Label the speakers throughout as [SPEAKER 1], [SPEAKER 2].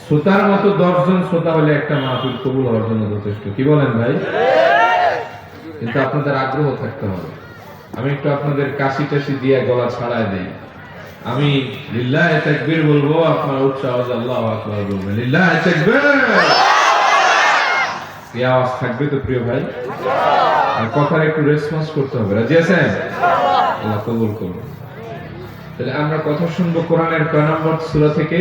[SPEAKER 1] শ্রোতার মতো 10 জন শ্রোতা হলে একটা মাহফিল কবুল হওয়ার জন্য যথেষ্ট। কি বলেন ভাই? কিন্তু আপনাদের আগ্রহ থাকতে হবে। আমি একটু আপনাদের কাশি টাশি দিয়ে গলা ছাড়ায় দেই। আমি লিল্লাহি তাকবীর বলবো, আপনারা উচ্চ আওয়াজে আল্লাহু আকবার বলবেন। লিল্লাহি তাকবীর। এই আওয়াজ থাকবে তো প্রিয় ভাই? আর কথার একটু রেসপন্স করতে হবে। রাজি আছেন? আল্লাহ কবুল করুন। তাহলে আমরা কথা শুনবো কোরআনের কয় নম্বর সূরা থেকে?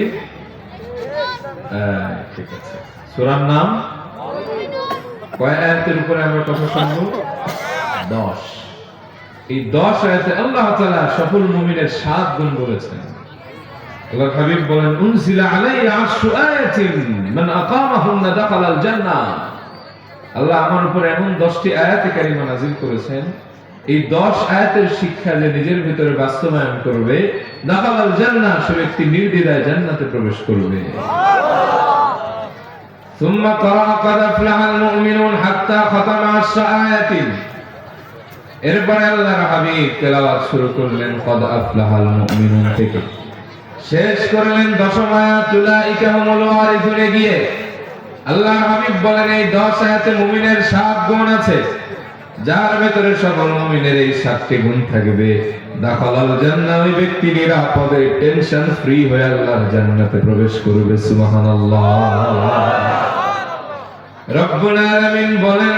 [SPEAKER 1] ঠিক আছে। সূরার নাম কয় আয়াতের উপরে আমরা কথা শুনবো? 10। এই 10 আয়াতে আল্লাহ তাআলা সফল মুমিনের 7 গুণ বলেছেন। আল্লাহর হাবিব বলেন, উনজিলা আলাইয়া 10 আয়াতিন মান আকামাহুন্না দাখালাল জান্নাহ। আল্লাহ আমার উপর এমন 10টি আয়াতে কারিমা নাযিল করেছেন, এই 10 আয়াতের শিক্ষা যে নিজের ভিতরে বাস্তবায়ন করবে, দাখালাল জান্নাহ, সে ব্যক্তি নির্দ্বিধায় জান্নাতে প্রবেশ করবে। সুম্মা ক্বারা ক্বাদ আফলাহাল মুমিনুন হাত্তা খাতামা 10 আয়াতিন। এরপরে আল্লাহর হাবিব তেলাওয়াত শুরু করলেন ক্বাদ আফলাহাল মুমিনুন থেকে, শেষ করলেন 10 আয়াত উলাইকা হুমুল ওয়ারিসুন গিয়ে আল্লাহর হাবিব বলেন এই 10 আয়াতে মুমিনের 7 গুণ আছে, যার ভিতরে সকল মুমিনের এই 7টি গুণ থাকবে, দাখালাল জান্নাহ, ওই ব্যক্তি নিরাপদে টেনশন ফ্রি হয়ে আল্লাহর জান্নাতে প্রবেশ করবে। সুবহানাল্লাহ। রব্বুল আলামিন বলেন,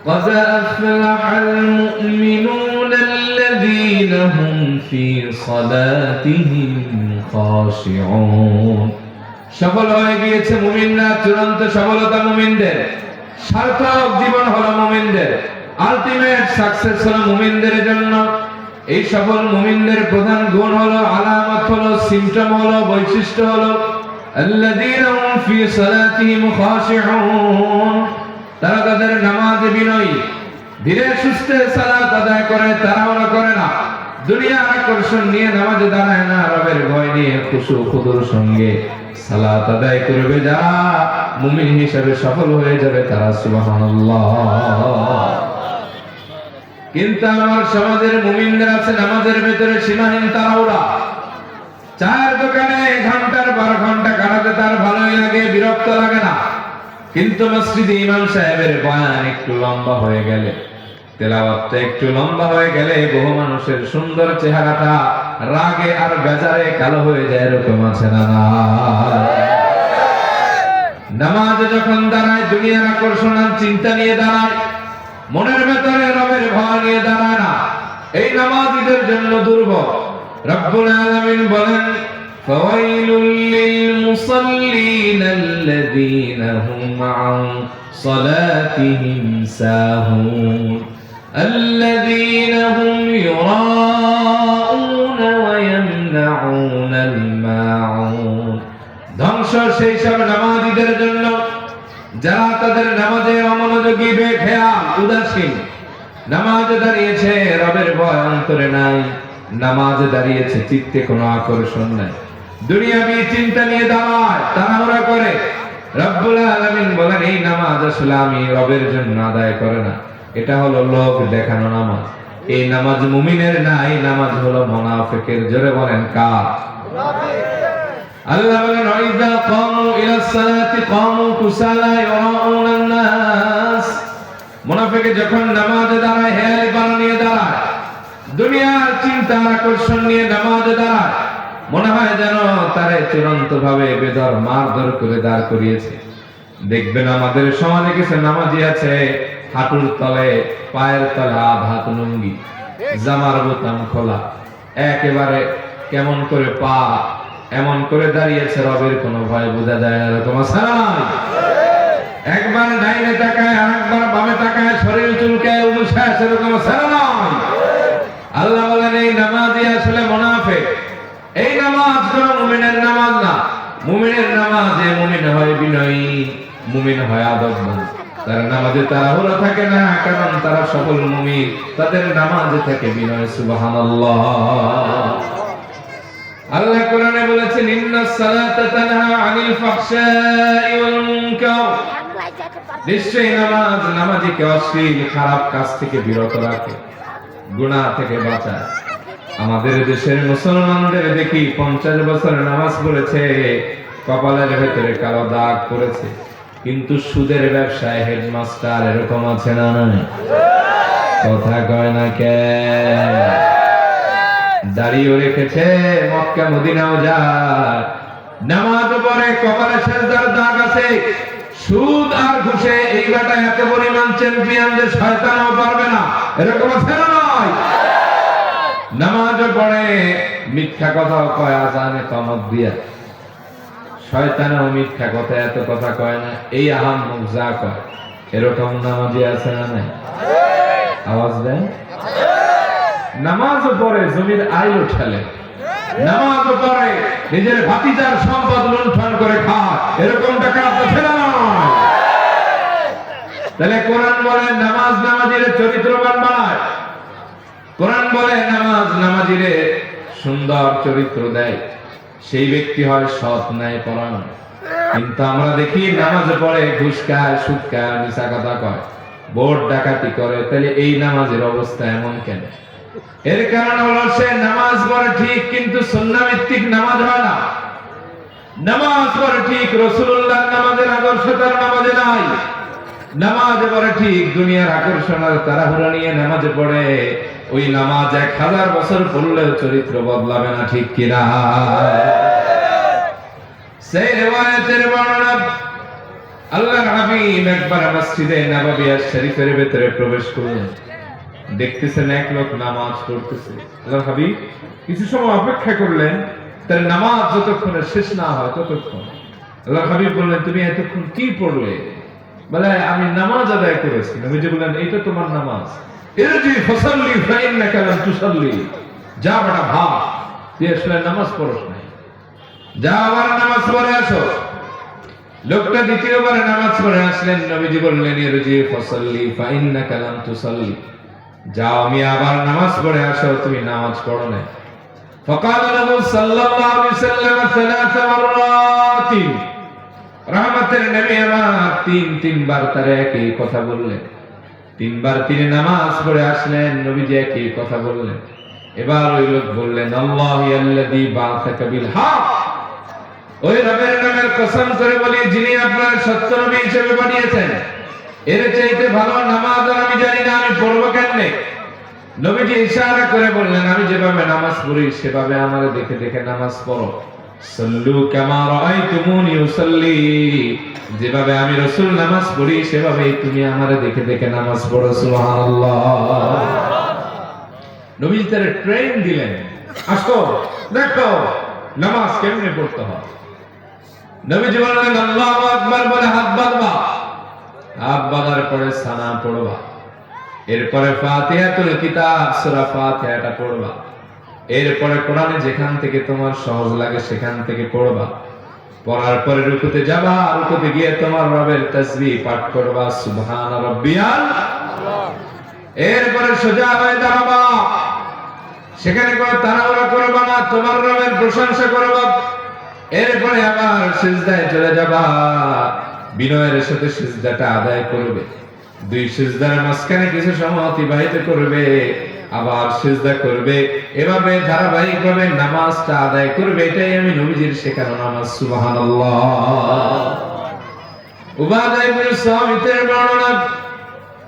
[SPEAKER 1] قد أفلح المؤمنون الذين هم في صلاتهم خاشعون। সফল হয়ে গিয়েছে মুমিনরা, চূড়ান্ত সফলতা মুমিনদের, সার্থক জীবন হলো মুমিনদের, আলটিমেট সাকসেস হলো মুমিনদের জন্য। এই সফল মুমিনদের প্রধান গুণ হলো, আলামত হলো, সিম্পটম হলো, বৈশিষ্ট্য হলো আল্লাযীনা হুম ফি সালাতিহিম খাশিউন। তারা তাদের নামাজে বিনয়ী, ধীরে সুস্থে সালাত আদায় করে, তাড়াহুড়া করে না, দুনিয়ার আকর্ষণ নিয়ে নামাজে দাঁড়ায় না, রবের ভয় নিয়ে খুশু খুদুর সঙ্গে সালাত আদায় করবে। যারা মুমিন হিসেবে সফল হয়ে যাবে তারা সুবহানাল্লাহ। কিন্তু আমার সমাজের মুমিনদের আছে নামাজের ভেতরে সীমাহীন তাড়াহুড়া। চায়ের দোকানে ঘন্টার 12 ঘন্টা কাটাতে তার ভালোই লাগে, বিরক্ত লাগে না। কিন্তু মসজিদে ইমাম সাহেবের বয়ান একটু লম্বা হয়ে গেলে, তেলাওয়াতটা একটু লম্বা হয়ে গেলে বহু মানুষের সুন্দর চেহারাটা রাগে আর বেজারে কালো হয়ে যায়। এরকম আছে না? নামাজে যখন দাঁড়ায় দুনিয়ার আকর্ষণ আর চিন্তা নিয়ে দাঁড়ায়, মনের ভেতরে রবের ভয় নিয়ে দাঁড়ায় না, এই নামাজীদের জন্য দুর্ভোগ। রব্বুল আলামিন বলেন, ফাওয়াইলুল লিল মুসাল্লিন আল্লাযীনা হুম আন সালাতিহিম সাহুন আল্লাযীনা হুম ইউরাউনা ওয়া ইয়ামনাউনাল মাউন। ধ্বংস সেই সব নামাজীদের জন্য যারা তাদের নামাজে অমনোযোগী, বেখেয়াল, উদাসীন। নামাজে দাঁড়িয়েছে, রবের ভয় অন্তরে নাই, নামাজে দাঁড়িয়েছে, চিত্তে কোনো আকর্ষণ নাই, দুনিয়াবি চিন্তা নিয়ে দাঁড়ায়, তাড়াহুড়া করে। রব্বুল আলামিন বলেন, এই নামাজ আসলে আমি রবের জন্য আদায় করে না, এটা হলো লোক দেখানো নামাজ। এই নামাজ মুমিনের না, এই নামাজ হলো মুনাফিকের। জোরে বলেন কার? আল্লাহ বলেন, ওয়াইদা কামু ইলাস সালাতি কামু কুসালা ইউরাউনান নাস। মুনাফিক যখন নামাজে দাঁড়ায় হেয়ালি বানা নিয়ে দাঁড়ায়, দুনিয়ার চিন্তা আকর্ষণ নিয়ে নামাজে দাঁড়ায়, মনে হয় যেন তারে চূড়ান্ত ভাবে বেদর মারধর করে দাঁড় করিয়েছে। দেখবেন আমাদের সমাজে কিছু নামাজি আছে, হাঁটুর তলে, পায়ের তলে আধা লুঙ্গি, জামার বোতাম খোলা, একেবারে কেমন করে পা এমন করে দাঁড়িয়েছে, রবের কোনো ভয় বোঝা যায় না। এরকম আছে না? একবার ডাইনে তাকায়, আরেকবার বামে তাকায়, শরীর চুলকায়, উলুসায়, এরকম আছে না? আল্লাহ বলেন, এই নামাজই আসলে মুনাফিক। এই নামাজ কোন মুমিনের নামাজ না। মুমিনের নামাজে মুমিন হয় বিনয়ী, মুমিন হয় আদবমান। তার নামাজে তাড়াহুড়া থাকে না, কারণ তারা সকল মুমিন, তাদের নামাজে থাকে বিনয়। সুবহানাল্লাহ। আল্লাহ কোরআনে বলেছেন, ইন্নাস সালাতা তানহা আনিল ফাহশাই ওয়াল মুনকার। নিশ্চয়ই নামাজ নামাজীকে অশ্লীল খারাপ কাজ থেকে বিরত রাখে, গুনাহ থেকে বাঁচায়। আমাদের দেশের মুসলমানদের দেখি 50 বছর নামাজ পড়েছে, কপালের ভেতরে কালো দাগ পড়েছে, কিন্তু সুদের ব্যবসায় হেডমাস্টার এরকম আছে না নাই? কথা কয় না কে? দাড়িও রেখেছে, মক্কা মদিনাও যায়, নামাজ পড়ে, কপালে সেজদার দাগ আছে। সুদ আর ঘুষে এই বেটা এত পরিমাণ চ্যাম্পিয়ন যে শয়তানও পারবে না, এরকম আছে না নয়? নামাজও পড়ে, মিথ্যা কথাও কয় আজানে কমত দিয়া, শয়তানও মিথ্যা কথা এত কথা কয় না, এই আহাম্মক যা কয়, এরকম নামাজি আছে না নাই? আওয়াজ দেন। নামাজও পড়ে, জমির আইল ঠেলে, নামাজও পড়ে, নিজের ভাতিজার সম্পদ লুণ্ঠন করে খায়, এরকম টাকা আছে না নয়? তাহলে কোরআন বলে নামাজ নামাজিরে চরিত্রবান বানায়, কোরআন বলে নামাজ নামাজিরে সুন্দর চরিত্র দেয়, সেই ব্যক্তি হয় সৎ ন্যায় পরায়ণ। কিন্তু আমরা দেখি নামাজ পড়ে ঘুষ খায়, সুদ খায়, মিছা কথা কয়, ভোট ডাকাতি করে, তাহলে এই নামাজের অবস্থা এমন কেন? এর কারণ হলো সে নামাজ পড়ে ঠিক, কিন্তু সুন্নাহ ভিত্তিক নামাজ হয় না। নামাজ পড়ে ঠিক, রাসূলুল্লাহর নামাজের আদর্শ তার নামাজে নাই। নামাজ পড়ে ঠিক, দুনিয়ার আকর্ষণের তাড়াহুড়া নিয়ে নামাজ পড়ে, ওই নামাজ 1000 বছর পড়লেও চরিত্র বদলাবে না, ঠিক কিনা? সেই রিওয়ায়াতের বর্ণনা, আল্লাহর হাবিব একবার মসজিদে নববী শরীফের ভিতরে প্রবেশ করলেন, দেখতেছেন এক লোক নামাজ পড়তেছে। আল্লাহর হাবিব কিছু সময় অপেক্ষা করলেন, তার নামাজ যতক্ষণ শেষ না হয় ততক্ষণ। আল্লাহর হাবিব বললেন, তুমি এতক্ষণ কি পড়লে? বলে, আমি নামাজ আদায় করেছি। নবীজি বললেন, এইটা তোমার নামাজ? ইরজি ফাসাল্লি ফাইন্নাকা লাম তুসাল্লি, যা বড় ভাগ, তুই আসলে নামাজ পড়ছ না, যা আবার নামাজ পড়ে আসো। লোকটা দ্বিতীয়বার নামাজ পড়ে আসলেন, নবীজি বললেন, ইরজি ফাসাল্লি ফাইন্নাকা লাম তুসাল্লি, যাও, আমি আবার নামাজ পড়ে আসো, তুমি নামাজ পড়ো না। ফাকাল লাহু সাল্লাল্লাহু আলাইহি ওয়াসাল্লাম সালাত মাররাত, রহমতের নবী আমার তিনবার তারে একই কথা বললেন। তিনবার তিনি নামাজ পড়ে আসলেন, নবীজি একই কথা বললেন। এবার ওই লোক বললেন, আল্লাহি আল্লাযী বা'আসাকা বিল হক, ওই রবের নামের কসম করে বলি, যিনি আপনার সত্য নবী হিসেবে পাঠিয়েছেন, এর চাইতে ভালো নামাজ আর আমি জানি না, আমি পড়বো কেমনে? নবীজি ইশারা করে বললেন, আমি যেভাবে নামাজ পড়ি সেভাবে আমারে দেখে দেখে নামাজ পড়ো। সাল্লু কামা রাআইতুমুনি উসাল্লি, যেভাবে আমি রাসূল নামাজ পড়ি সেভাবেই তুমি আমারে দেখে দেখে নামাজ পড়ো। সুবহানাল্লাহ। নবীজি তার ট্রেন দিলেন, আসো দেখো নামাজ কেমনে পড়তে হয়। নবীজি বললেন, আল্লাহু আকবার বলে হাত বাঁধবা, হাত বাঁধার পরে সানা পড়বা, এরপরে ফাতিহাতুল কিতাব সূরা ফাতিহাটা পড়বা, এরপরে কোরআনে যেখান থেকে তোমার সহজ লাগে সেখান থেকে পড়বা, পড়ার পরে রুকুতে যাবা, রুকুতে গিয়ে তোমার রবের তাসবিহ পাঠ করবা, সুবহান রাব্বিয়াল আযীম। এরপরে সোজা হয়ে দাঁড়াবা, সেখানে কোনো তাড়াহুড়া করবা না, তোমার রবের প্রশংসা করবা। এরপরে আবার সিজদায় চলে যাবা, বিনয়ের সাথে সিজদাটা আদায় করবে, দুই সিজদার মাঝখানে কিছু সময় অতিবাহিত করবে, আবার সিজদা করবে, এভাবে ধারাবাহিকভাবে নামাজটা আদায় করবে। এটাই আমি নবীজির শেখানো নামাজ। সুবহানাল্লাহ। উবাদা ইবনে সামিতের বর্ণনা,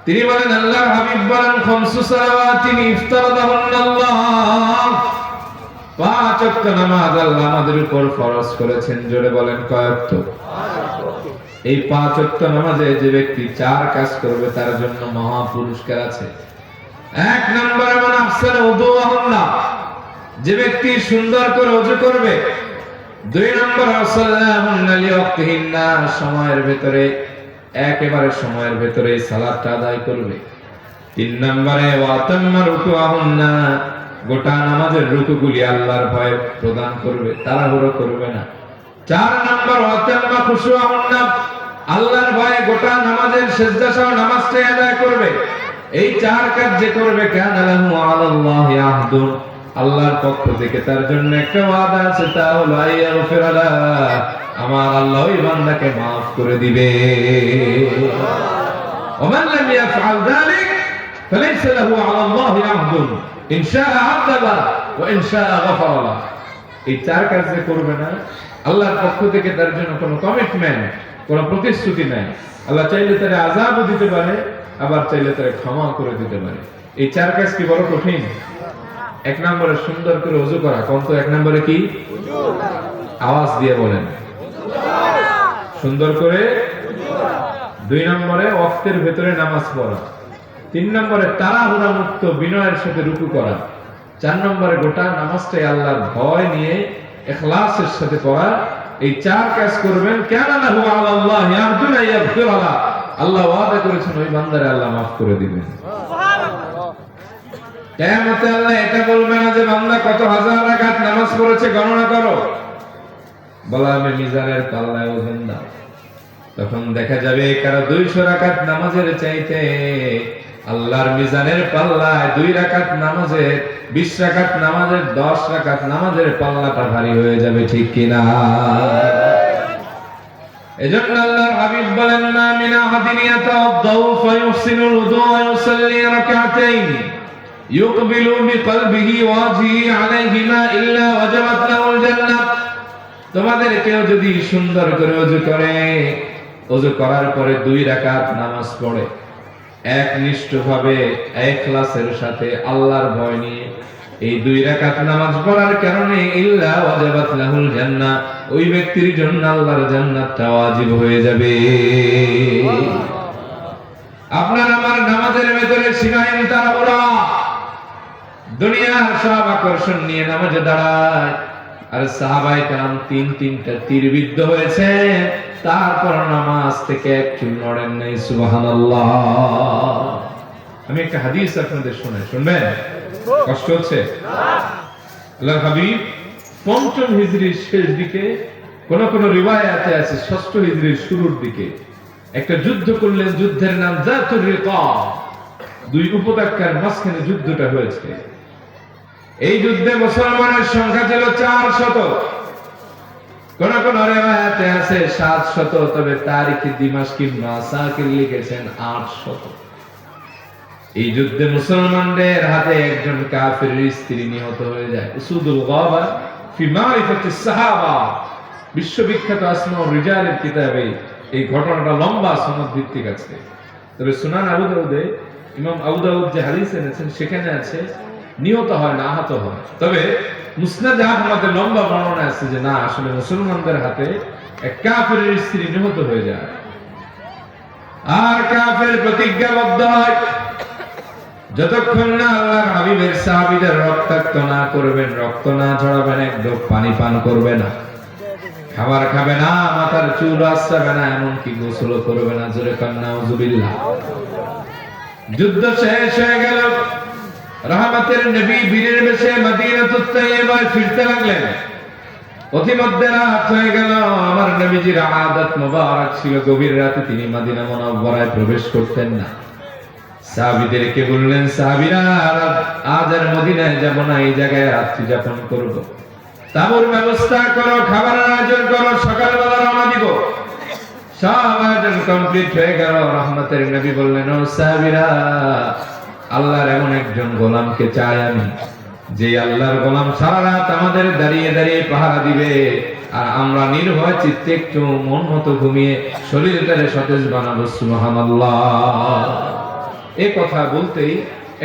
[SPEAKER 1] তিনি বলেন, আল্লাহর হাবিব বলেন, খামসু সালাওয়াতিন ইফতারাদাহুন্নাল্লাহ, 5 ওয়াক্ত নামাজ আল্লাহ আমাদের উপর ফরজ করেছেন। জোরে বলেন, কয় ওয়াক্ত? এই 5 ওয়াক্ত নামাজে যে ব্যক্তি 4 কাজ করবে তার জন্য মহা পুরস্কার আছে। 1 নম্বরে মান আহসানা উযুহুন্না, যে ব্যক্তি সুন্দর করে ওযু করবে। 2 নম্বর সাল্লাহুন্না লিওয়াক্তিহিন্না, সময়ের ভিতরে একেবারে সময়ের ভিতরে সালাতটা আদায় করবে। 3 নম্বরে ওয়াতাম্মা রুকুহুন্না, গোটা নামাজের রুকুগুলি আল্লাহর ভয়ে প্রদান করবে, তাড়াহুড়ো করবে না। 4 নম্বর ওয়াতাম্মা খুশুহুন্না, আল্লাহর ভয়ে গোটা নামাজের সিজদা সহ নামাজটা আদায় করবে। এই 4 কাজ যে করবে, কানা লাহু আলাল্লাহি আহদুন, আল্লাহর পক্ষ থেকে তার জন্য একটা ওয়াদা আছে, তা হলো আইয়াগফিরা, আমার আল্লাহ ওই বান্দাকে maaf করে দিবে। ওমান লাম ইয়াফআল যালিক ফালাইসা লাহু আলাল্লাহি আহদুন, ইন শাআ আযাবা ওয়া ইন শাআ গাফারা। এই 4 কাজ যে করবে না, আল্লাহর পক্ষ থেকে তার জন্য কোনো কমিটমেন্ট, কোনো প্রতিশ্রুতি নাই। আল্লাহ চাইলে তারে আযাবও দিতে পারে, আবার চাইলে তারে ক্ষমা করে দিতে পারে। এই 4 কাজ কি বড় কঠিন? 1 নম্বরে সুন্দর করে ওযু করা। কোন তো 1 নম্বরে কি? আওয়াজ দিয়ে বলেন, সুন্দর করে। 2 নম্বরে ওয়াক্তের ভেতরে নামাজ পড়া। 3 নম্বরে তাড়াহুড়া মুক্ত বিনয়ের সাথে রুকু করা। 4 নম্বরে গোটা নামাজটাই আল্লাহর ভয় নিয়ে ইখলাসের সাথে পড়া। এই 4 কাজ করবেন, কানা লাহু আলাল্লাহি আহদুন ইয়াগফিরা। আল্লাহ ওয়াদা করেছেন ওই বান্দারে আল্লাহ মাফ করে দিবেন। সুবহানাল্লাহ। কিয়ামতে আল্লাহ এটা বলবে না যে বান্দা কত হাজার রাকাত নামাজ পড়েছে গণনা করো, বলা হবে মিজানের পাল্লায় ওজন দাও। তখন দেখা যাবে কারো 200 রাকাত নামাজের চাইতে আল্লাহর মিজানের পাল্লায় 2 রাকাত নামাজের, 20 রাকাত নামাজের, 10 রাকাত নামাজের পাল্লাটা ভারী হয়ে যাবে, ঠিক কিনা? এজন্য আল্লাহর হাবিব বলেন, মা মিন আহাদিন ইয়াতাওয়াদ্দাউ ফায়ুহসিনুল উযু ওয়া ইউসাল্লি রাকাতাইন ইউকবিলু বিকলবিহি ওয়াজিহি আলাইহিমা ইল্লা ওয়াজাবাত লাহুল জান্নাহ। তোমাদের কেউ যদি সুন্দর করে ওযু করে, ওযু করার পরে 2 রাকাত নামাজ পড়ে, একনিষ্ঠভাবে ইখলাসের সাথে আল্লাহর ভয় নিয়ে, এই 2 রাকাত নামাজ পড়ার কারণে ইল্লা ওয়াজাবাত লাহুল জান্নাহ, ওই ব্যক্তির জন্য আল্লাহর জান্নাতটা ওয়াজিব হয়ে যাবে। আপনার আমার নামাজের ভিতরে সীমাহীন তাড়াহুড়া, দুনিয়ার সব আকর্ষণ নিয়ে নামাজে দাঁড়ায়। আর সাহাবায়ে কেরাম 3-3টা তীরবিদ্ধ হয়েছে, তারপর নামাজ থেকে এক চুল নড়েন নাই। সুবহানাল্লাহ। আমি একটা হাদিস আপনাদের শোনাই, শুনবেন? কষ্ট হচ্ছে? আল্লাহর হাবিব 5ম হিজরির শেষ দিকে, কোন কোন রিওয়ায়াতে আছে 6ষ্ঠ হিজরির শুরুর দিকে একটা যুদ্ধ করলেন। যুদ্ধের নাম যাতুর রিকা। 2 উপত্যকার মাঝখানে যুদ্ধটা হয়েছে। এই যুদ্ধে মুসলমানের সংখ্যা ছিল 400। কোন কোন রিওয়ায়াতে আছে 700, তবে তারিখে দিমাশকি মাসাকির লিখেছেন 800। এই যুদ্ধে মুসলমানদের হাতে একজন কাফিরের স্ত্রী নিহত হয়ে যায়। উসুদুল গাবা ফি মারিফাতিস সাহাবা, বিশ্ববিখ্যাত আসমাউর রিজালের কিতাবে এই ঘটনাটা লম্বা সনদ ভিত্তিক আছে। তবে সুনান আবু দাউদে ইমাম আবু দাউদ যে হাদিস এনেছেন সেখানে আছে নিহত হয় না, আহত হয়। তবে মুসনাদ আহমদে লম্বা বর্ণনা আছে যে না, আসলে মুসলমানদের হাতে এক কাফিরের স্ত্রী নিহত হয়ে যায়। আর কাফের প্রতিজ্ঞাবদ্ধ হয়, যতক্ষণ না আল্লাহর হাবিবের সাহাবীদের রক্তাক্ত না করবেন, রক্ত না ঝরাবেন, এক ঢোক পানি পান করবে না, খাবার খাবে না, মাথার চুল আঁচড়াবে না, এমনকি গোসল করবে না। জোরে কান নাউযুবিল্লাহ। যুদ্ধ শেষ হয়ে গেল। রহমতের নবী বীরের বেশে মদিনাতুত তাইয়্যিবায় ফিরতে লাগলেন। পথিমধ্যে রাত হয়ে গেল। আমার নবীজির আদত মোবারক ছিল গভীর রাতে তিনি মদিনা মুনাওয়ারায় প্রবেশ করতেন না। সাহাবীদেরকে বললেন, সাহাবীরা, আজ আর মদিনায় যাব না, এই জায়গায় রাত্রি যাপন করব। তাঁবুর ব্যবস্থা করো, খাবারের আয়োজন করো, সকালবেলা রওনা দিব। সব আয়োজন কমপ্লিট হয়ে গেল। রহমতের নবী বললেন, ও সাহাবীরা, আল্লাহর এমন একজন গোলামকে চাই আমি, যে আল্লাহর গোলাম সারা রাত আমাদের দাঁড়িয়ে দাঁড়িয়ে পাহারা দিবে, আর আমরা নির্ভয় চিত্তে একটু মন মতো ঘুমিয়ে শরীরটারে সতেজ বানাবো। সুবহানাল্লাহ। এই কথা বলতেই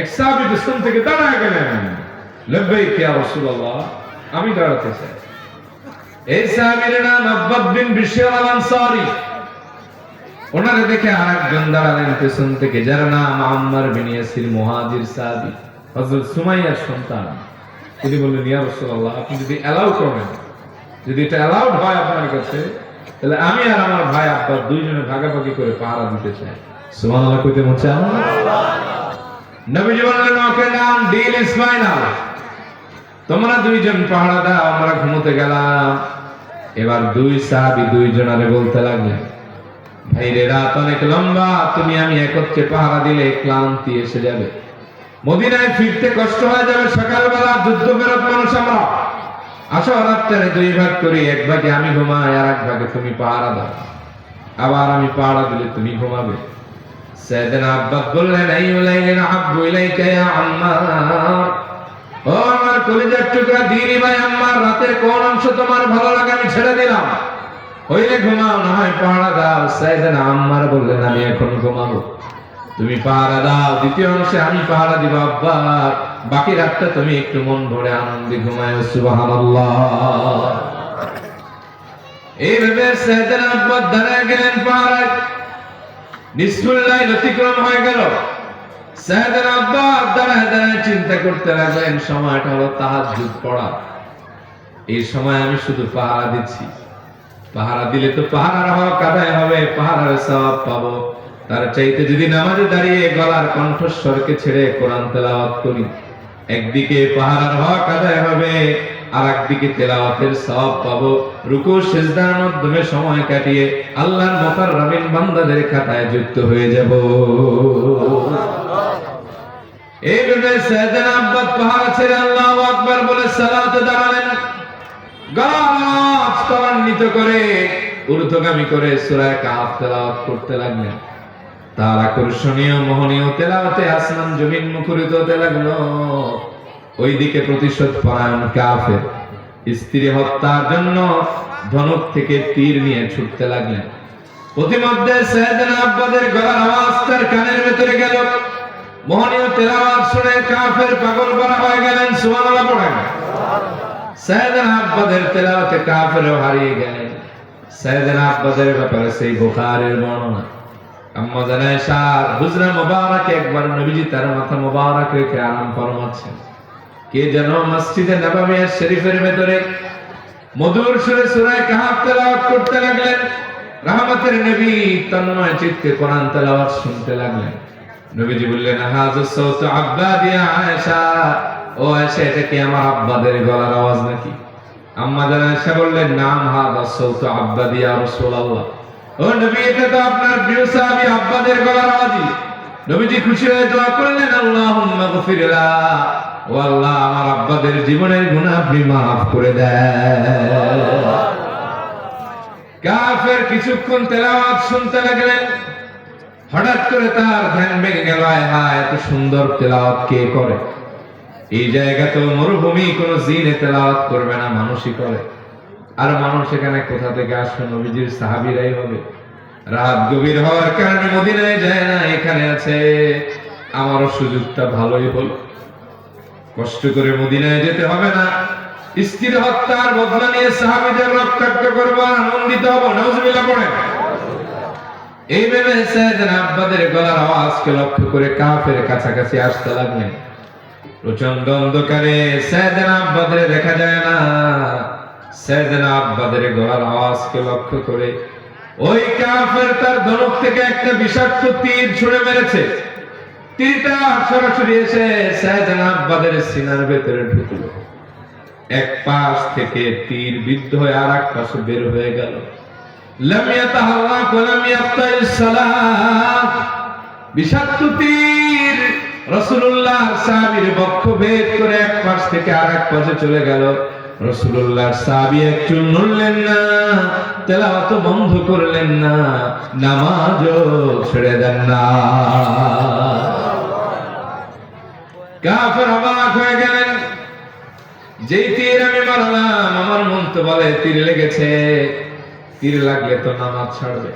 [SPEAKER 1] এক সাহাবী পিছন থেকে দাঁড়ায় গেলেন। লব্বাইক ইয়া রাসূলুল্লাহ, আমি দাঁড়াতে চাই। এই সাহাবীর নাম আব্বাদ বিন বিশর আল আনসারী। ওনারে দেখে আরেকজন দাঁড়ালেন পেছন থেকে, যার নাম আম্মার বিন ইয়াসির, মুহাজির সাহাবী, হযরত সুমাইয়ার সন্তান। তিনি বললেন, ইয়া রাসূলুল্লাহ, আপনি যদি অ্যালাউ করেন, যদি এটা অ্যালাউড হয় আপনার কাছে, তাহলে আমি আর আমার ভাই আব্বাস দুইজনে ভাগাভাগি করে পাহারা দিতে চাই। সুবহানাল্লাহ কইতে মন চায়? নবীজি বললেন, ওকে ডান, ডিল ইজ ফাইনাল। তোমরা দুইজন পাহারা দাও, আমরা ঘুমোতে গেলাম। এবার 2 সাহাবী দুইজনারে বলতে লাগলেন, ভাইরে, রাত অনেক লম্বা, তুমি আমি একত্রে পাহারা দিলে ক্লান্তি এসে যাবে, মদিনায় ফিরতে কষ্ট হয়ে যাবে, সকালবেলা যুদ্ধ ফেরত মানুষ আমরা। আসো রাত্রে 2 ভাগ করি, 1 ভাগে আমি ঘুমাই, আর 1 ভাগে তুমি পাহারা দাও। আবার আমি পাহারা দিলে তুমি ঘুমাবে। সাইয়েদনা আব্বাস বললেন, আইয়ুলাইলিন আহাব্বু ইলাইকা ইয়া আম্মার, ও আমার কলিজার টুকরা দিদি ভাই আমার রাতের কোন অংশ তোমার ভালো লাগে আমি ছেড়ে দিলাম, হইলে ঘুমাও, না হয় পাহারা দাও। সাইয়েদনা আম্মার বললেন আমি এখন ঘুমাবো, তুমি পাহারা দাও, দ্বিতীয় অংশে আমি পাহারা দিব আব্বা, বাকি রাতটা তুমি একটু মন ভরে আনন্দে ঘুমায়ো। সুবহানাল্লাহ। এইভাবে সাইয়েদনা আব্বা দাঁড়ায় গেলেন পাহারায়। নিসফুল লাইল অতিক্রম হয়ে গেল। সাইয়েদনা আব্বা দাঁড়ায় দাঁড়ায় চিন্তা করতে লাগলেন, সময়টা হলো তাহাজ্জুদ পড়া, এই সময় আমি শুধু পাহারা দিচ্ছি, পাহারা দিলে তো পাহারার হক আদায় হবে, পাহারার সওয়াব পাবো, তার চাইতে যদি নামাজে দাঁড়িয়ে গলার কণ্ঠস্বরকে ছেড়ে কোরআন তেলাওয়াত করি, একদিকে পাহারার হক আদায় হবে আর একদিকে তেলাওয়াতের সওয়াব পাবো, রুকু সিজদার মাধ্যমে সময় কাটিয়ে আল্লাহর মুকাররামিন বান্দাদের খাতায় যুক্ত হয়ে যাব। এইভাবে সাইয়েদনা আব্বা পাহারা ছেড়ে আল্লাহু আকবার বলে সালাতে দাঁড়ালেন। গাছ ত্বরান্বিত করে ঊর্ধ্বগামী করে সূরা কাহফ তেলাওয়াত করতে লাগলেন। তার আকর্ষণীয় মোহনীয় তেলাওয়াতে আসমান জমিন মুখরিত হতে লাগলো। ওইদিকে প্রতিশোধ পরায়ণ কাফের স্ত্রী হত্যার জন্য ধনুক থেকে তীর নিয়ে ছুটতে লাগলেন। প্রতিমধ্যে সাইয়েদনা আব্বাদের গলার আওয়াজ তার কানের ভেতরে গেল। মোহনীয় তেলাওয়াত শুনে কাফের পাগল করা হয়ে গেলেন। সুবহানাল্লাহ পড়েন। সাইয়েদনা আব্বাদের তেলাওয়াতে কাফেরও হারিয়ে গেলেন। সাইয়েদনা আব্বাদের ব্যাপারে সেই বুখারীর বর্ণনা। আম্মা জানা আয়েশা হুজরা মুবারাকে একবার নবীজি তার মাথা মুবারক রেখে আরাম ফরমাচ্ছেন। কে যেন মসজিদে নববী শরীফের ভেতরে মধুর সুরে সূরা কাহফ তেলাওয়াত করতে লাগলেন। রহমতের নবী তন্ময় চিত্তে কোরআন তেলাওয়াত শুনতে লাগলেন। নবীজি বললেন, হাযা সাউতু আব্বাদি আয়েশা, ও আয়েশা এটা কি আমার আব্বাদের গলার আওয়াজ নাকি? আম্মা জানা আয়েশা বললেন, নাম হাযা সাউতু আব্বাদি ইয়া রাসূলুল্লাহ, ও নবী এটা তো আপনার প্রিয় সাহাবী আব্বাদের গলার আওয়াজই। নবীজি খুশি হয়ে দোয়া করলেন, আল্লাহুম্মা গফির লা, ও আল্লাহ আমার আব্বাদের জীবনের গুনাহ আপনি maaf করে দেন। কাফের কিছুক্ষণ তেলাওয়াত শুনতে লাগলেন। হঠাৎ করে তার ধ্যান ভেঙে গেল, হায় এত সুন্দর তেলাওয়াত কে করে? এই জায়গা তো মরুভূমি, কোন জিনে তেলাওয়াত করবে না, মানুষই করে। আর মানুষ এখানে কোথা থেকে আসবে? নবীজির সাহাবীরাই হবে। রাত গভীর হওয়ার কারণে মদিনায় যায় না, এখানে আছে। আমারও সুযোগটা ভালোই হলো, কষ্ট করে মদিনায় যেতে হবে না, স্ত্রীর হত্যার বদলা নিয়ে সাহাবীদের রক্তাক্ত করব, আনন্দিত হব। নাউজুবিল্লাহ পড়েন। এই ভেবে সাইয়েদনা আব্বাদের গলার আওয়াজকে লক্ষ্য করে কাফের কাছাকাছি আসতে লাগলেন। প্রচন্ড অন্ধকারে সাইয়েদনা আব্বাদের দেখা যায় না। সাইয়েদনা আব্বাদের গলার আওয়াজকে লক্ষ্য করে ওই কাফের তার ধনুক থেকে একটা বিষাক্ত তীর ছুঁড়ে মেরেছে। তীরটা সরাসরি এসে সাইয়েদনা আব্বাদের সিনার ভেতরে ঢুকলো। এক পাশ থেকে তীর বিদ্ধ হয়ে আর এক পাশে বের হয়ে গেল। লাম ইয়াতাহাররাক ওয়া লাম ইয়াফতাইস সালাত। বিষাক্ত তীর রাসূলুল্লাহর সাহাবীর বক্ষ ভেদ করে এক পাশ থেকে আর এক পাশে চলে গেল। রাসূলুল্লাহর সাহাবী একটু নড়লেন না, তেলাওয়াত বন্ধ করলেন না, নামাজও ছেড়ে দেন না। কাফের অবাক হয়ে গেলেন, যেই তীর আমি মারলাম আমার মন তো বলে তীর লেগেছে, তীর লাগলে তো নামাজ ছাড়বে,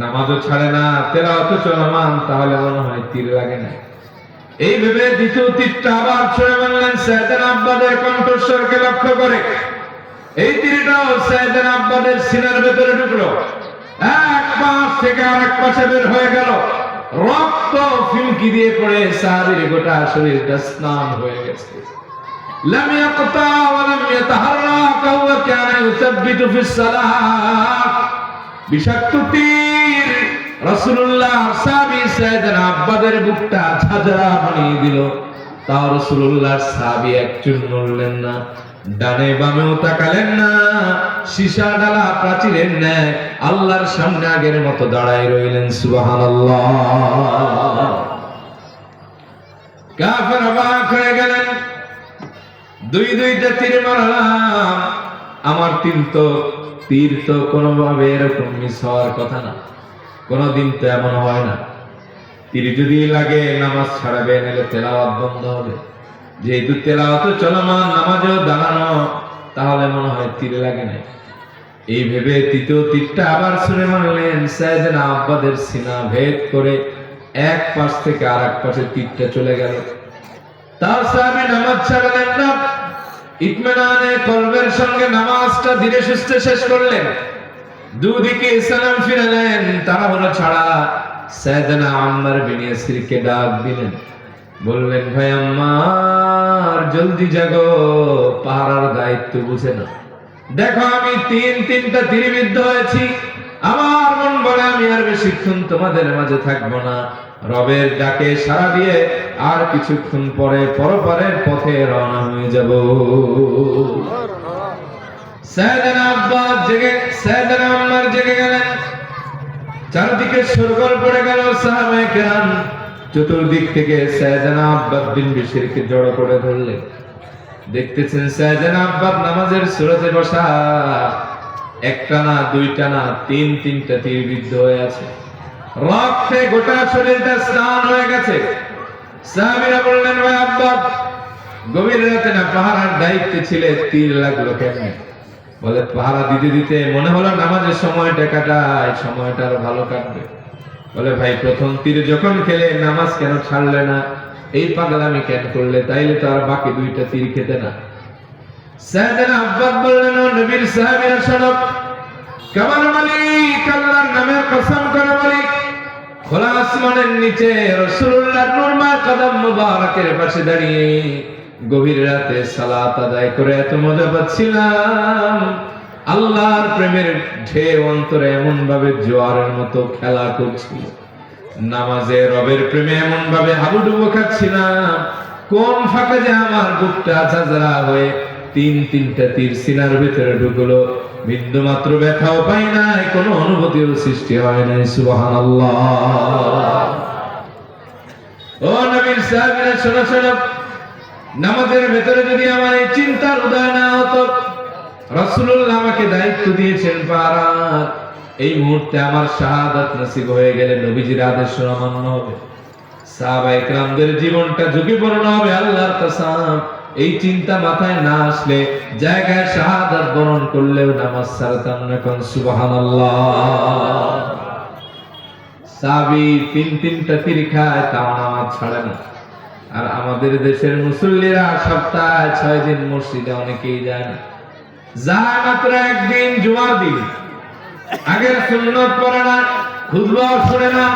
[SPEAKER 1] নামাজও ছাড়ে না, তেলাওয়াতও চলমান, তাহলে মনে হয় তীর লাগে না। এই ভেবে দ্বিতীয় তীরটা আবার ছুঁড়ে মারলেন সাইয়েদনা আব্বাদের কণ্ঠস্বরকে লক্ষ্য করে। এই তীরটাও সাইয়েদনা আব্বাদের সিনার ভেতরে ঢুকলো। এক পাশ থেকে আরেক পাশে বের হয়ে গেল। রক্ত ফিনকি দিয়ে পড়ে সাহাবীর গোটা শরীরটা স্নান হয়ে গেছে। লাম ইয়াকতা ওয়া লাম ইয়াতাহাররাক ওয়া কানা ইউসাব্বিতু ফিস সালাত। বিষাক্ত তীর রাসূলুল্লাহ সাহাবী সাইয়েদনা আব্বাদের বুকটা ঝাঁঝরা বানিয়ে দিল। তাও রাসূলুল্লাহর সাহাবী একটু নড়লেন না, ডানে বামেও তাকালেন না, সীসা ডালা প্রাচীরের ন্যায় আল্লাহর সামনে আগের মতো দাঁড়ায় রইলেন। সুবহানাল্লাহ। কাফের অবাক হয়ে গেলেন, দুইটা তীর মারলাম, আমার তীর তো কোনোভাবে এরকম মিস হওয়ার কথা না, কোনোদিন তো এমন হয় না। তীর যদি লাগে নামাজ ছাড়াবে, নাহলে তেলাওয়াত বন্ধ হবে। যেহেতু তেলাওয়াত চলমান, নামাজও দাঁড়ানো, তাহলে মনে হয় তীর লাগে না। এই ভেবে তৃতীয় তীরটা আবার ছুঁড়ে মারলেন। সাইয়েদনা আব্বাদের সিনা ভেদ করে এক পাশ থেকে আর এক পাশে তীরটা চলে গেল। তার সাহাবী নামাজ ছাড়লেন না, ইতমিনানে কলবের সঙ্গে নামাজটা ধীরে সুস্থে শেষ করলেন। দুদিকে সালাম ফিরালেন তাড়াহুড়ো ছাড়া। সাইয়েদনা আম্মার বিন ইয়াসিরকে ডাক দিলেন, বললেন, ভাই আম্মার, জলদি জাগো, পাহারার দায়িত্ব বুঝে না। দেখো আমি তিনটা তীরবিদ্ধ হয়েছি। আমার মন বলে আমি আর বেশিক্ষণ তোমাদের মাঝে থাকবো না। রবের ডাকে সাড়া দিয়ে আর কিছুক্ষণ পরে পরপারের পথে রওনা হয়ে যাব। সাইয়েদনা আব্বাস সাইয়েদনা আম্মার জেগে গেলেন। চারদিকে শোরগোল পড়ে গেল। সাহাবায়ে কেরাম চতুর্দিক থেকে সাইয়েদনা আব্বাস বিন বিশরকে জড়ো করে ধরলেন। দেখতেছেন সাইয়েদনা আব্বাস নামাজের সুরতে বসা, একটা না দুইটা না তিনটা তীরবিদ্ধ হয়ে আছে। রক্তে গোটা শরীরটা স্নান হয়ে গেছে। সাহাবীরা বললেন, ভাই আব্বাস, গভীর রাতে না পাহারার দায়িত্বে ছিলে, তীর লাগলো কেমনে? বলে, পাহারা দিতে দিতে মনে হলো নামাজের সময়টা কাটায়, সময়টা আরো ভালো কাটবে। বলে, ভাই প্রথম তীর যখন খেলে নামাজ কেন ছাড়লে না? এই পাগলামি কেন করলে? তাইলে তো আর বাকি দুইটা তীর খেতে না। সাইয়েদনা আব্বাস বললেন, ও নবীর সাহাবীরা শোনো, কাবার মালিক আল্লাহর নামে কসম করে বলি, খোলা আসমানের নিচে রাসূলুল্লাহর নূরময় কদম মুবারকের পাশে দাঁড়িয়ে গভীর রাতে সালাত আদায় করে এত মজা পাচ্ছিলাম। আল্লাহর প্রেমের ঢেউ অন্তরে এমন ভাবে জোয়ারের মতো খেলা করছিল। নামাজে রবের প্রেমে এমন ভাবে হাবুডুবু খাচ্ছিলাম, কোন ফাঁকে যে আমার বুকটা ঝাঁঝরা হয়ে তিনটা তীর সিনার ভিতরে ঢুকলো। বিন্দু মাত্র ব্যথাও পাই নাই, কোনো অনুভূতিও সৃষ্টি হয় নাই। সুবহানাল্লাহ। ও নবীর সাহাবীরা শোনো শোনো, নামাজের ভেতরে যদি আমার এই চিন্তার উদয় না হতো, রাসূলুল্লাহ আমাকে দায়িত্ব দিয়েছেন পাহারার, এই মুহূর্তে আমার শাহাদাত নসিব হয়ে গেলে নবীজির আদেশ অমান্য হবে, সাহাবায়ে কেরামদের জীবনটা ঝুঁকিপূর্ণ হবে। আল্লাহর কসম, এই চিন্তা মাথায় না আসলে জায়গায় শাহাদাত বরণ করলেও নামাজ ছাড়তাম না। কোন সুবহানাল্লাহ। সাহাবী তিনটা তীর খায়, তাও নামাজ ছাড়ে না। আর আমাদের দেশের মুসল্লিরা সপ্তাহে 6 দিন মসজিদে অনেকেই যায় না, যায় মাত্র একদিন জুমার দিন। আগের সুন্নত পড়ে না, খুতবাও শুনে না,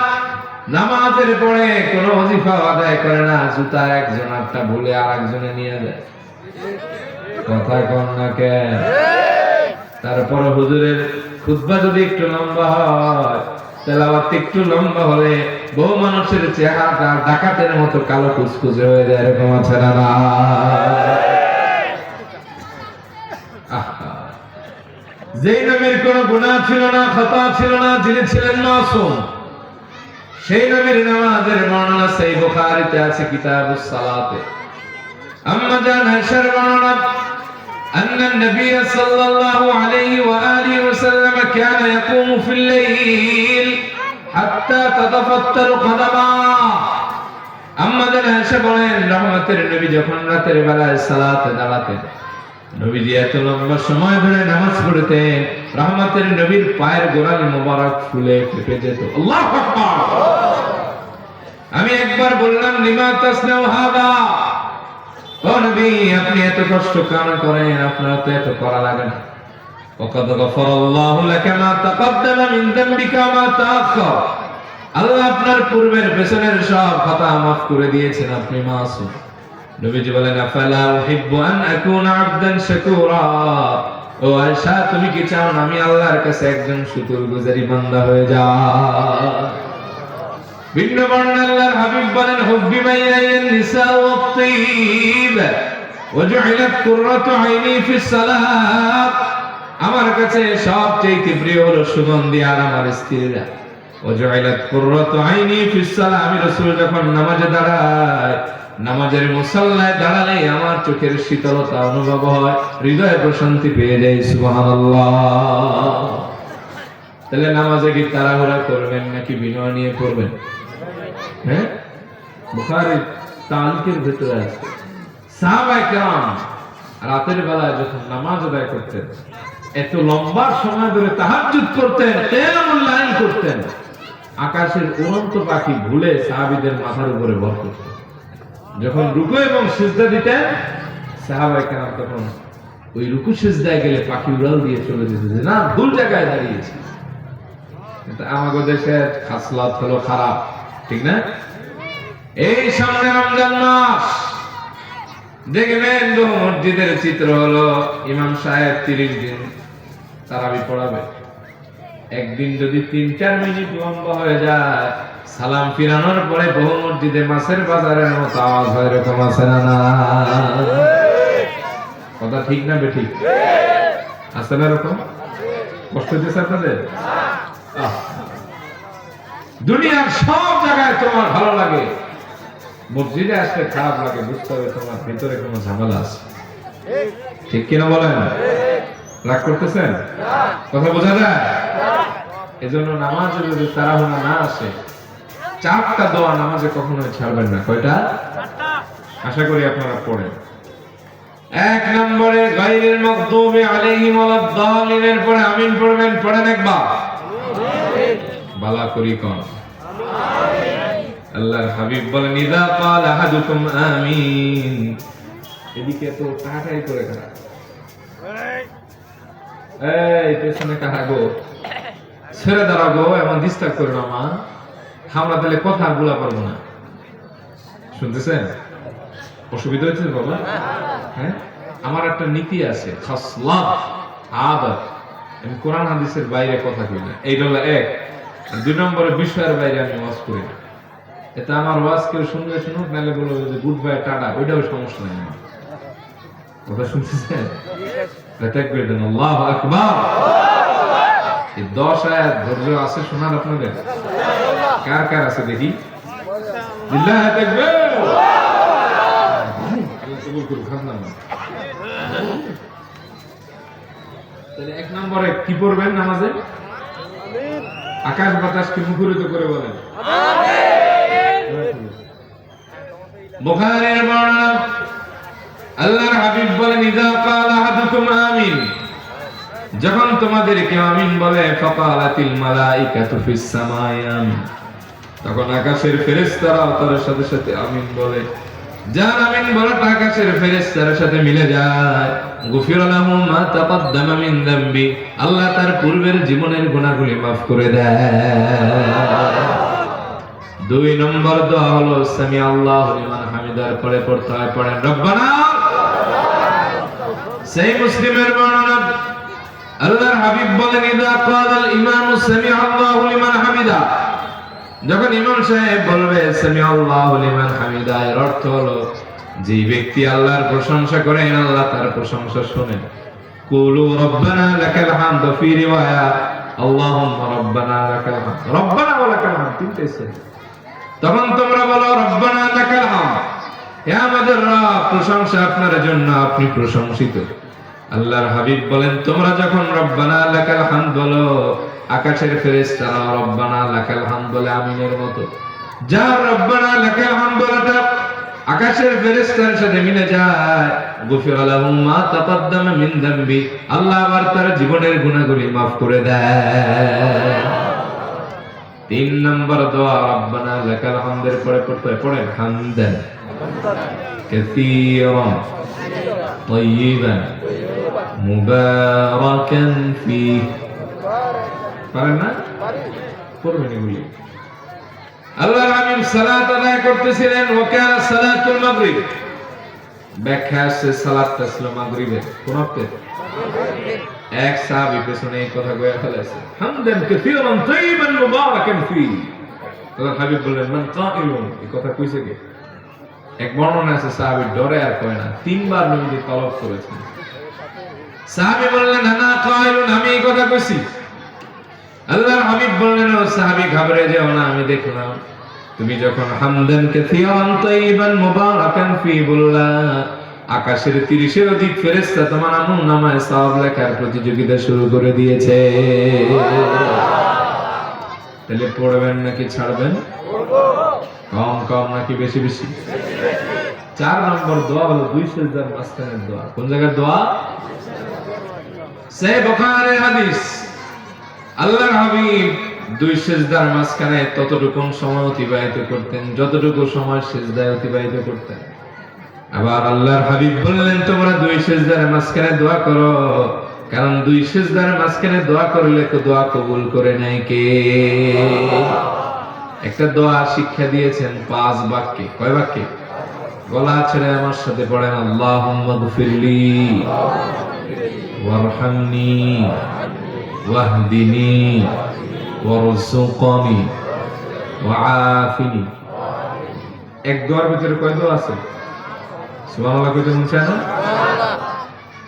[SPEAKER 1] নামাজের পরে কোনো ওয়াজিফা আদায় করে না, জুতা একজন একটা ভুলে আর একজনে নিয়ে যায়। কথা কন না কেন? তারপরে হুজুরের খুতবা যদি একটু লম্বা হয়, তেলাওয়াত একটু লম্বা হলে বহু মানুষের চেহারাটা ডাকাতের মতো কালো কুচকুচে হয়ে যায়। এরকম আছে না? যেই নবীর কোনো গুনাহ ছিল না, খতা ছিল না, যিনি ছিলেন মাসুম, সেই নবীর নামাজের বর্ণনা সহিহ বুখারীতে আছে, কিতাবুস সালাতে। আম্মা জান আয়েশার বর্ণনা, আন্না নবী সাল্লাল্লাহু আলাইহি ওয়া আলিহি ওয়াসাল্লাম কানা ইয়াকুমু ফিল লাইল হাত্তা তাতাফাত্তারু কদামা। আম্মা জান আয়েশা বলেন, রহমতের নবী যখন রাতের বেলায় সালাতে দাঁড়াতেন, নবীজি এত লম্বা সময় ধরে নামাজ পড়তেন, রহমতের নবীর পায়ের গোড়ালি মোবারক ফুলে ফেপে যেত। আল্লাহু আকবার। আমি একবার বললাম, লিমা তাসনাউ হাদা, ও নবী আপনি এত কষ্ট কেন করেন? আপনার তো এত করা লাগে না। ওয়াকাদ গফারাল্লাহু লাকা মা তাকাদ্দামা মিন যামবিকা ওয়া মা তাআখার। আল্লাহ আপনার পূর্বের পেছনের সব খাতা মাফ করে দিয়েছেন, আপনি মাসুম। নবীজি বলেন, আফালা উহিব্বু আন আকুনা আবদান শাকুরা। ও আয়েশা, তুমি কি চাও না আমি আল্লাহর কাছে একজন শুকরগুজারি বান্দা হয়ে যাই? ভিন্ন বর্ণনা আল্লাহর হাবিব বলেন, হুব্বি মাইয়ান নিসা ওয়াত তাইয়িব ওয়া জুইলাত কুররাতু আইনি ফিস সালাত। আমার কাছে সবচেয়ে প্রিয় হলো সুগন্ধি আর আমার স্ত্রীরা। ওয়া জুইলাত কুররাতু আইনি ফিস সালাত। আমি রাসূল যখন নামাজে দাঁড়াই, নামাজের মুসাল্লায় দাঁড়ালে আমার চোখের শীতলতা অনুভব হয়, হৃদয়ে প্রশান্তি পেয়ে যাই। সুবহানাল্লাহ। তাহলে নামাজে কি তাড়াহুড়া করবেন নাকি বিনয় নিয়ে পড়বেন? হ্যাঁ, বুখারী তালিকের ভিতরে আছে, সাহাবায়ে কেরাম রাতের বেলায় যখন নামাজ আদায় করতেন, এত লম্বা সময় ধরে তাহাজ্জুদ করতেন, কিয়ামুল লাইল করতেন, আকাশের উড়ন্ত পাখি ভুলে সাহাবীদের মাথার উপরে ভর করত। যখন রুকু এবং সিজদা দিতেন, সাহাবায়ে কেরাম তখন ওই রুকু সিজদায় গেলে পাখি উড়াল দিয়ে চলে যেত, যে না ভুল জায়গায় দাঁড়িয়েছে। কিন্তু আমাদের দেশের খাসলত হলো খারাপ, ঠিক না? এই সামনে রমজান মাস, দেখবেন বহু মসজিদের চিত্র হলো ইমাম সাহেব 30 দিন তারাবি পড়াবে, একদিন যদি 3-4 মিনিট লম্বা হয়ে যায়, সালাম ফিরানোর পরে বহু মসজিদে মাছের বাজারের মতো আওয়াজ হয়, এরকম আছে না? কথা ঠিক না বেঠিক? আছে না এরকম? কষ্ট দিচ্ছে আপনাদের? দুনিয়ার সব জায়গায় তোমার ভালো লাগে, মসজিদে আসলে খারাপ লাগে, বুঝতে হবে তোমার ভিতরে কোনো ঝামেলা আছে, ঠিক কিনা বলেন? রাগ করতেছেন? কথা বোঝা যায়? এজন্য নামাজে যদি তাড়াহুড়া না আসে, 4টা দোয়া নামাজে কখনোই ছাড়বেন না। কয়টা? আশা করি আপনারা পড়েন। 1 নম্বরে গায়রিল মাগদুবি আলাইহিম ওয়ালাদ-দালিনের পরে আমিন পড়বেন। পড়েন একবার। বালা করি কোন আল্লাহর হাবিব বলেন, ইযা ক্বালা আহাদুকুম আমিন। এদিকে তো টাটাই করে খারাপ, এই পেছনে কারা গো, ছেড়ে দাঁড়া গো, এমন ডিস্টার্ব করো না মা, আমরা তাহলে কথা বলা পারবো না। শুনতেছেন? অসুবিধা হচ্ছে বাবা? হ্যাঁ, আমার একটা নীতি আছে, খাসলাত আদত, আমি কোরআন হাদিসের বাইরে কথা কই না। এইটা হলো 1। 2 নম্বরে বিষয়ের বাইরে আমি ওয়াজ করি না। এটা আমার ওয়াজ কেউ শুনলে শুনুক, নাহলে বলবো যে গুড বাই টাটা, ওইটাও সমস্যা নেই আমার। কথা শুনতেছেন? তাকবীর দেন, আল্লাহু আকবার। এই 10 আয়াত ধৈর্য আছে শোনার আপনাদের? কার কার আছে দেখি? লিল্লাহি তাকবীর। আল্লাহ কবুল করুক। তাহলে 1 নম্বরে কি পড়বেন নামাজে? আকাশ বাতাসকে মুখরিত করে বলেন আমিন। বুখারীর বর্ণনা, আল্লাহর হাবিব বলেন, ইযা ক্বালা আহাদুকুম আমিন, যখন তোমাদের কেউ আমিন বলে, ফাকালাতিল মালাইকাতু ফিস সামাই আমিন, তখন আকাশের ফেরেশতারাও তার সাথে সাথে আমিন বলে। যার আমিন বলাটা আকাশের ফেরেশতার সাথে মিলে যায়, গুফিরা লাহু মা তাকাদ্দামা মিন যামবি, আল্লাহ তার পূর্বের জীবনের গুনাহগুলি maaf করে দেয়। 2 নম্বর দোয়া হলো সামি আল্লাহু লিমান হামিদার পরে পড়তে হয়। পড়েন রব্বানা। সেই মুসলিমের বর্ণনা, আল্লাহর হাবিব বলেন, ইযা ক্বালাল ইমামু সামি আল্লাহু লিমান হামিদা, যখন ইমাম সাহেব বলবে সামি আল্লাহু লিমান হামিদা, এর অর্থ হলো যে ব্যক্তি আল্লাহর প্রশংসা করেন, আল্লাহ তার প্রশংসা শোনেন। কুলু রব্বানা লাকাল হামদু, ফি রিওয়ায়া আল্লাহুম্মা রব্বানা লাকাল হামদ, রব্বানা ওয়া লাকাল হামদ, তিনটে আছে। তখন তোমরা বলো রব্বানা লাকাল হামদ, হে আমাদের রব, প্রশংসা আপনার জন্য, আপনি প্রশংসিত। আল্লাহর হাবিব বলেন, তোমরা যখন রব্বানা লাকাল হামদ বলো, আকাশের ফেরেশতারা রব্বানা লাকাল হামদ বলে আমিনের মতো। যার রব্বানা লাকাল হামদ বলাটা আকাশের ফেরেশতার সাথে মিলে যায়, গুফিরা লাহু মা তাকাদ্দামা মিন যামবি, আল্লাহ আবার তার জীবনের গুনাহগুলি maaf করে দেয়। 3 নম্বর দোয়া রব্বানা লাকাল হামদের পরে পড়তে হয়। পড়েন হামদান কাসীরান তাইয়িবান মুবারাকান ফীহি। পারেন না? পড়বেন এগুলি। আল্লাহর হাবিব সালাত আদায় করতেছিলেন, ওয়াকানা সালাতুল মাগরিব, ব্যাখ্যা আছে সালাতটা ছিল মাগরিবের কোন ওয়াক্তে? এক সাহাবী পেছনে এই কথা কইয়া ফেলেছে, হামদান কাসীরান তাইয়িবান মুবারাকান ফীহি। আল্লাহর হাবিব বললেন, মান কাইলুন, এই কথা কইছে কে? এক বর্ণনা আছে সাহাবী ডরে আর কয় না, 3 বার নবী তলব করেছেন। সাহাবী বললেন, আনা কাইলুন, আমি এই কথা কইছি। আল্লাহর হাবিব বললেন, ও সাহাবী ঘাবড়ে যেও না, আমি দেখলাম তুমি যখন হামদান কাসীরান তাইয়িবান মুবারাকান ফীহি বললা, আকাশের 30-এর অধিক ফেরেশতা তোমার আমলনামায় সওয়াব লেখার প্রতিযোগিতা শুরু করে দিয়েছে। তাহলে পড়বেন নাকি ছাড়বেন? কম কম নাকি বেশি বেশি? 4 নম্বর দোয়া হলো দুই সিজদার মাঝখানের দোয়া। কোন জায়গার দোয়া? সহিহ বুখারীর হাদিস, আল্লাহর হাবিব দুই সিজদার মাঝখানে ততটুকু সময় অতিবাহিত করতেন যতটুকু সময় সিজদায় অতিবাহিত করতেন। আবার আল্লাহর হাবিব বললেন, তোমরা দুই সিজদার মাঝখানে দোয়া করো, কারণ দুই সিজদার মাঝখানে দোয়া করলে তো দোয়া কবুল করে নেয় কে? একটা দোয়া শিক্ষা দিয়েছেন 5 বাক্যে। কয় বাক্যে? গলা ছেড়ে আমার সাথে পড়েন, আল্লাহুম্মা গফিরলি ওয়ারহামনি ওয়াহদিনি ওয়ারযুকনি ওয়াআফিনি। এক দোয়ার ভিতরে কয় দোয়া আছে? সুবহানাল্লাহ কইতে মন চায় না?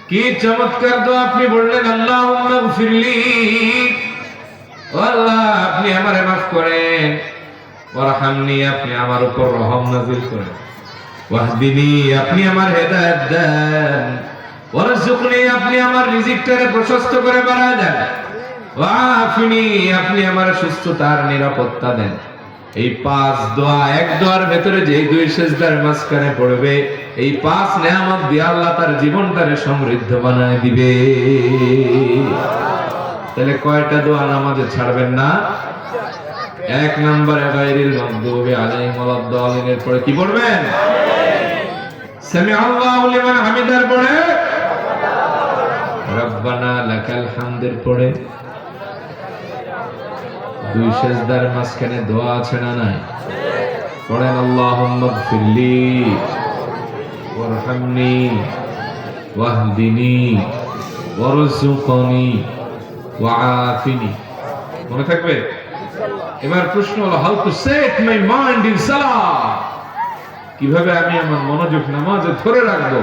[SPEAKER 1] কি চমৎকার দোয়া আপনি বললেন, আল্লাহুম্মা গফিরলি, ও আল্লাহ আপনি আমারে মাফ করেন, ওয়ারহামনি আপনি আমার উপর রহম নাযিল করেন, ওয়াহদিনি আপনি আমার হেদায়েত দেন, ওয়ারযুকনি আপনি আমার রিজিকটারে প্রশস্ত করে বাড়ায় দেন, ওয়াআফিনি আপনি আমার সুস্থতার নিরাপত্তা দেন। এই 5 দোয়া, এক দোয়ার ভেতরে যে দুই সিজদার মাঝখানে পড়বে, এই 5 নেয়ামত দিয়ে আল্লাহ তার জীবনটারে সমৃদ্ধ বানায় দিবে। তাহলে কয়টা দোয়া নামাজে ছাড়বেন না? 1 নম্বরে গায়রিল মাগদুবি আলাইহিম ওয়ালাদ-দালিনের পরে কি পড়বেন? সামিআল্লাহু লিমান হামিদার পরে রব্বানা লাকাল হামদের পরে দুই সিজদার মাঝখানে দোয়া আছে না নাই? পড়েন আল্লাহুম্মা গফিরলি ওয়ারহামনি ওয়াহদিনি ওয়ারযুকনি ওয়াআফিনি। মনে থাকবে? এবার প্রশ্ন হলো, how to set my mind in salah, কিভাবে আমি আমার মনোযোগ নামাজে ধরে রাখবো?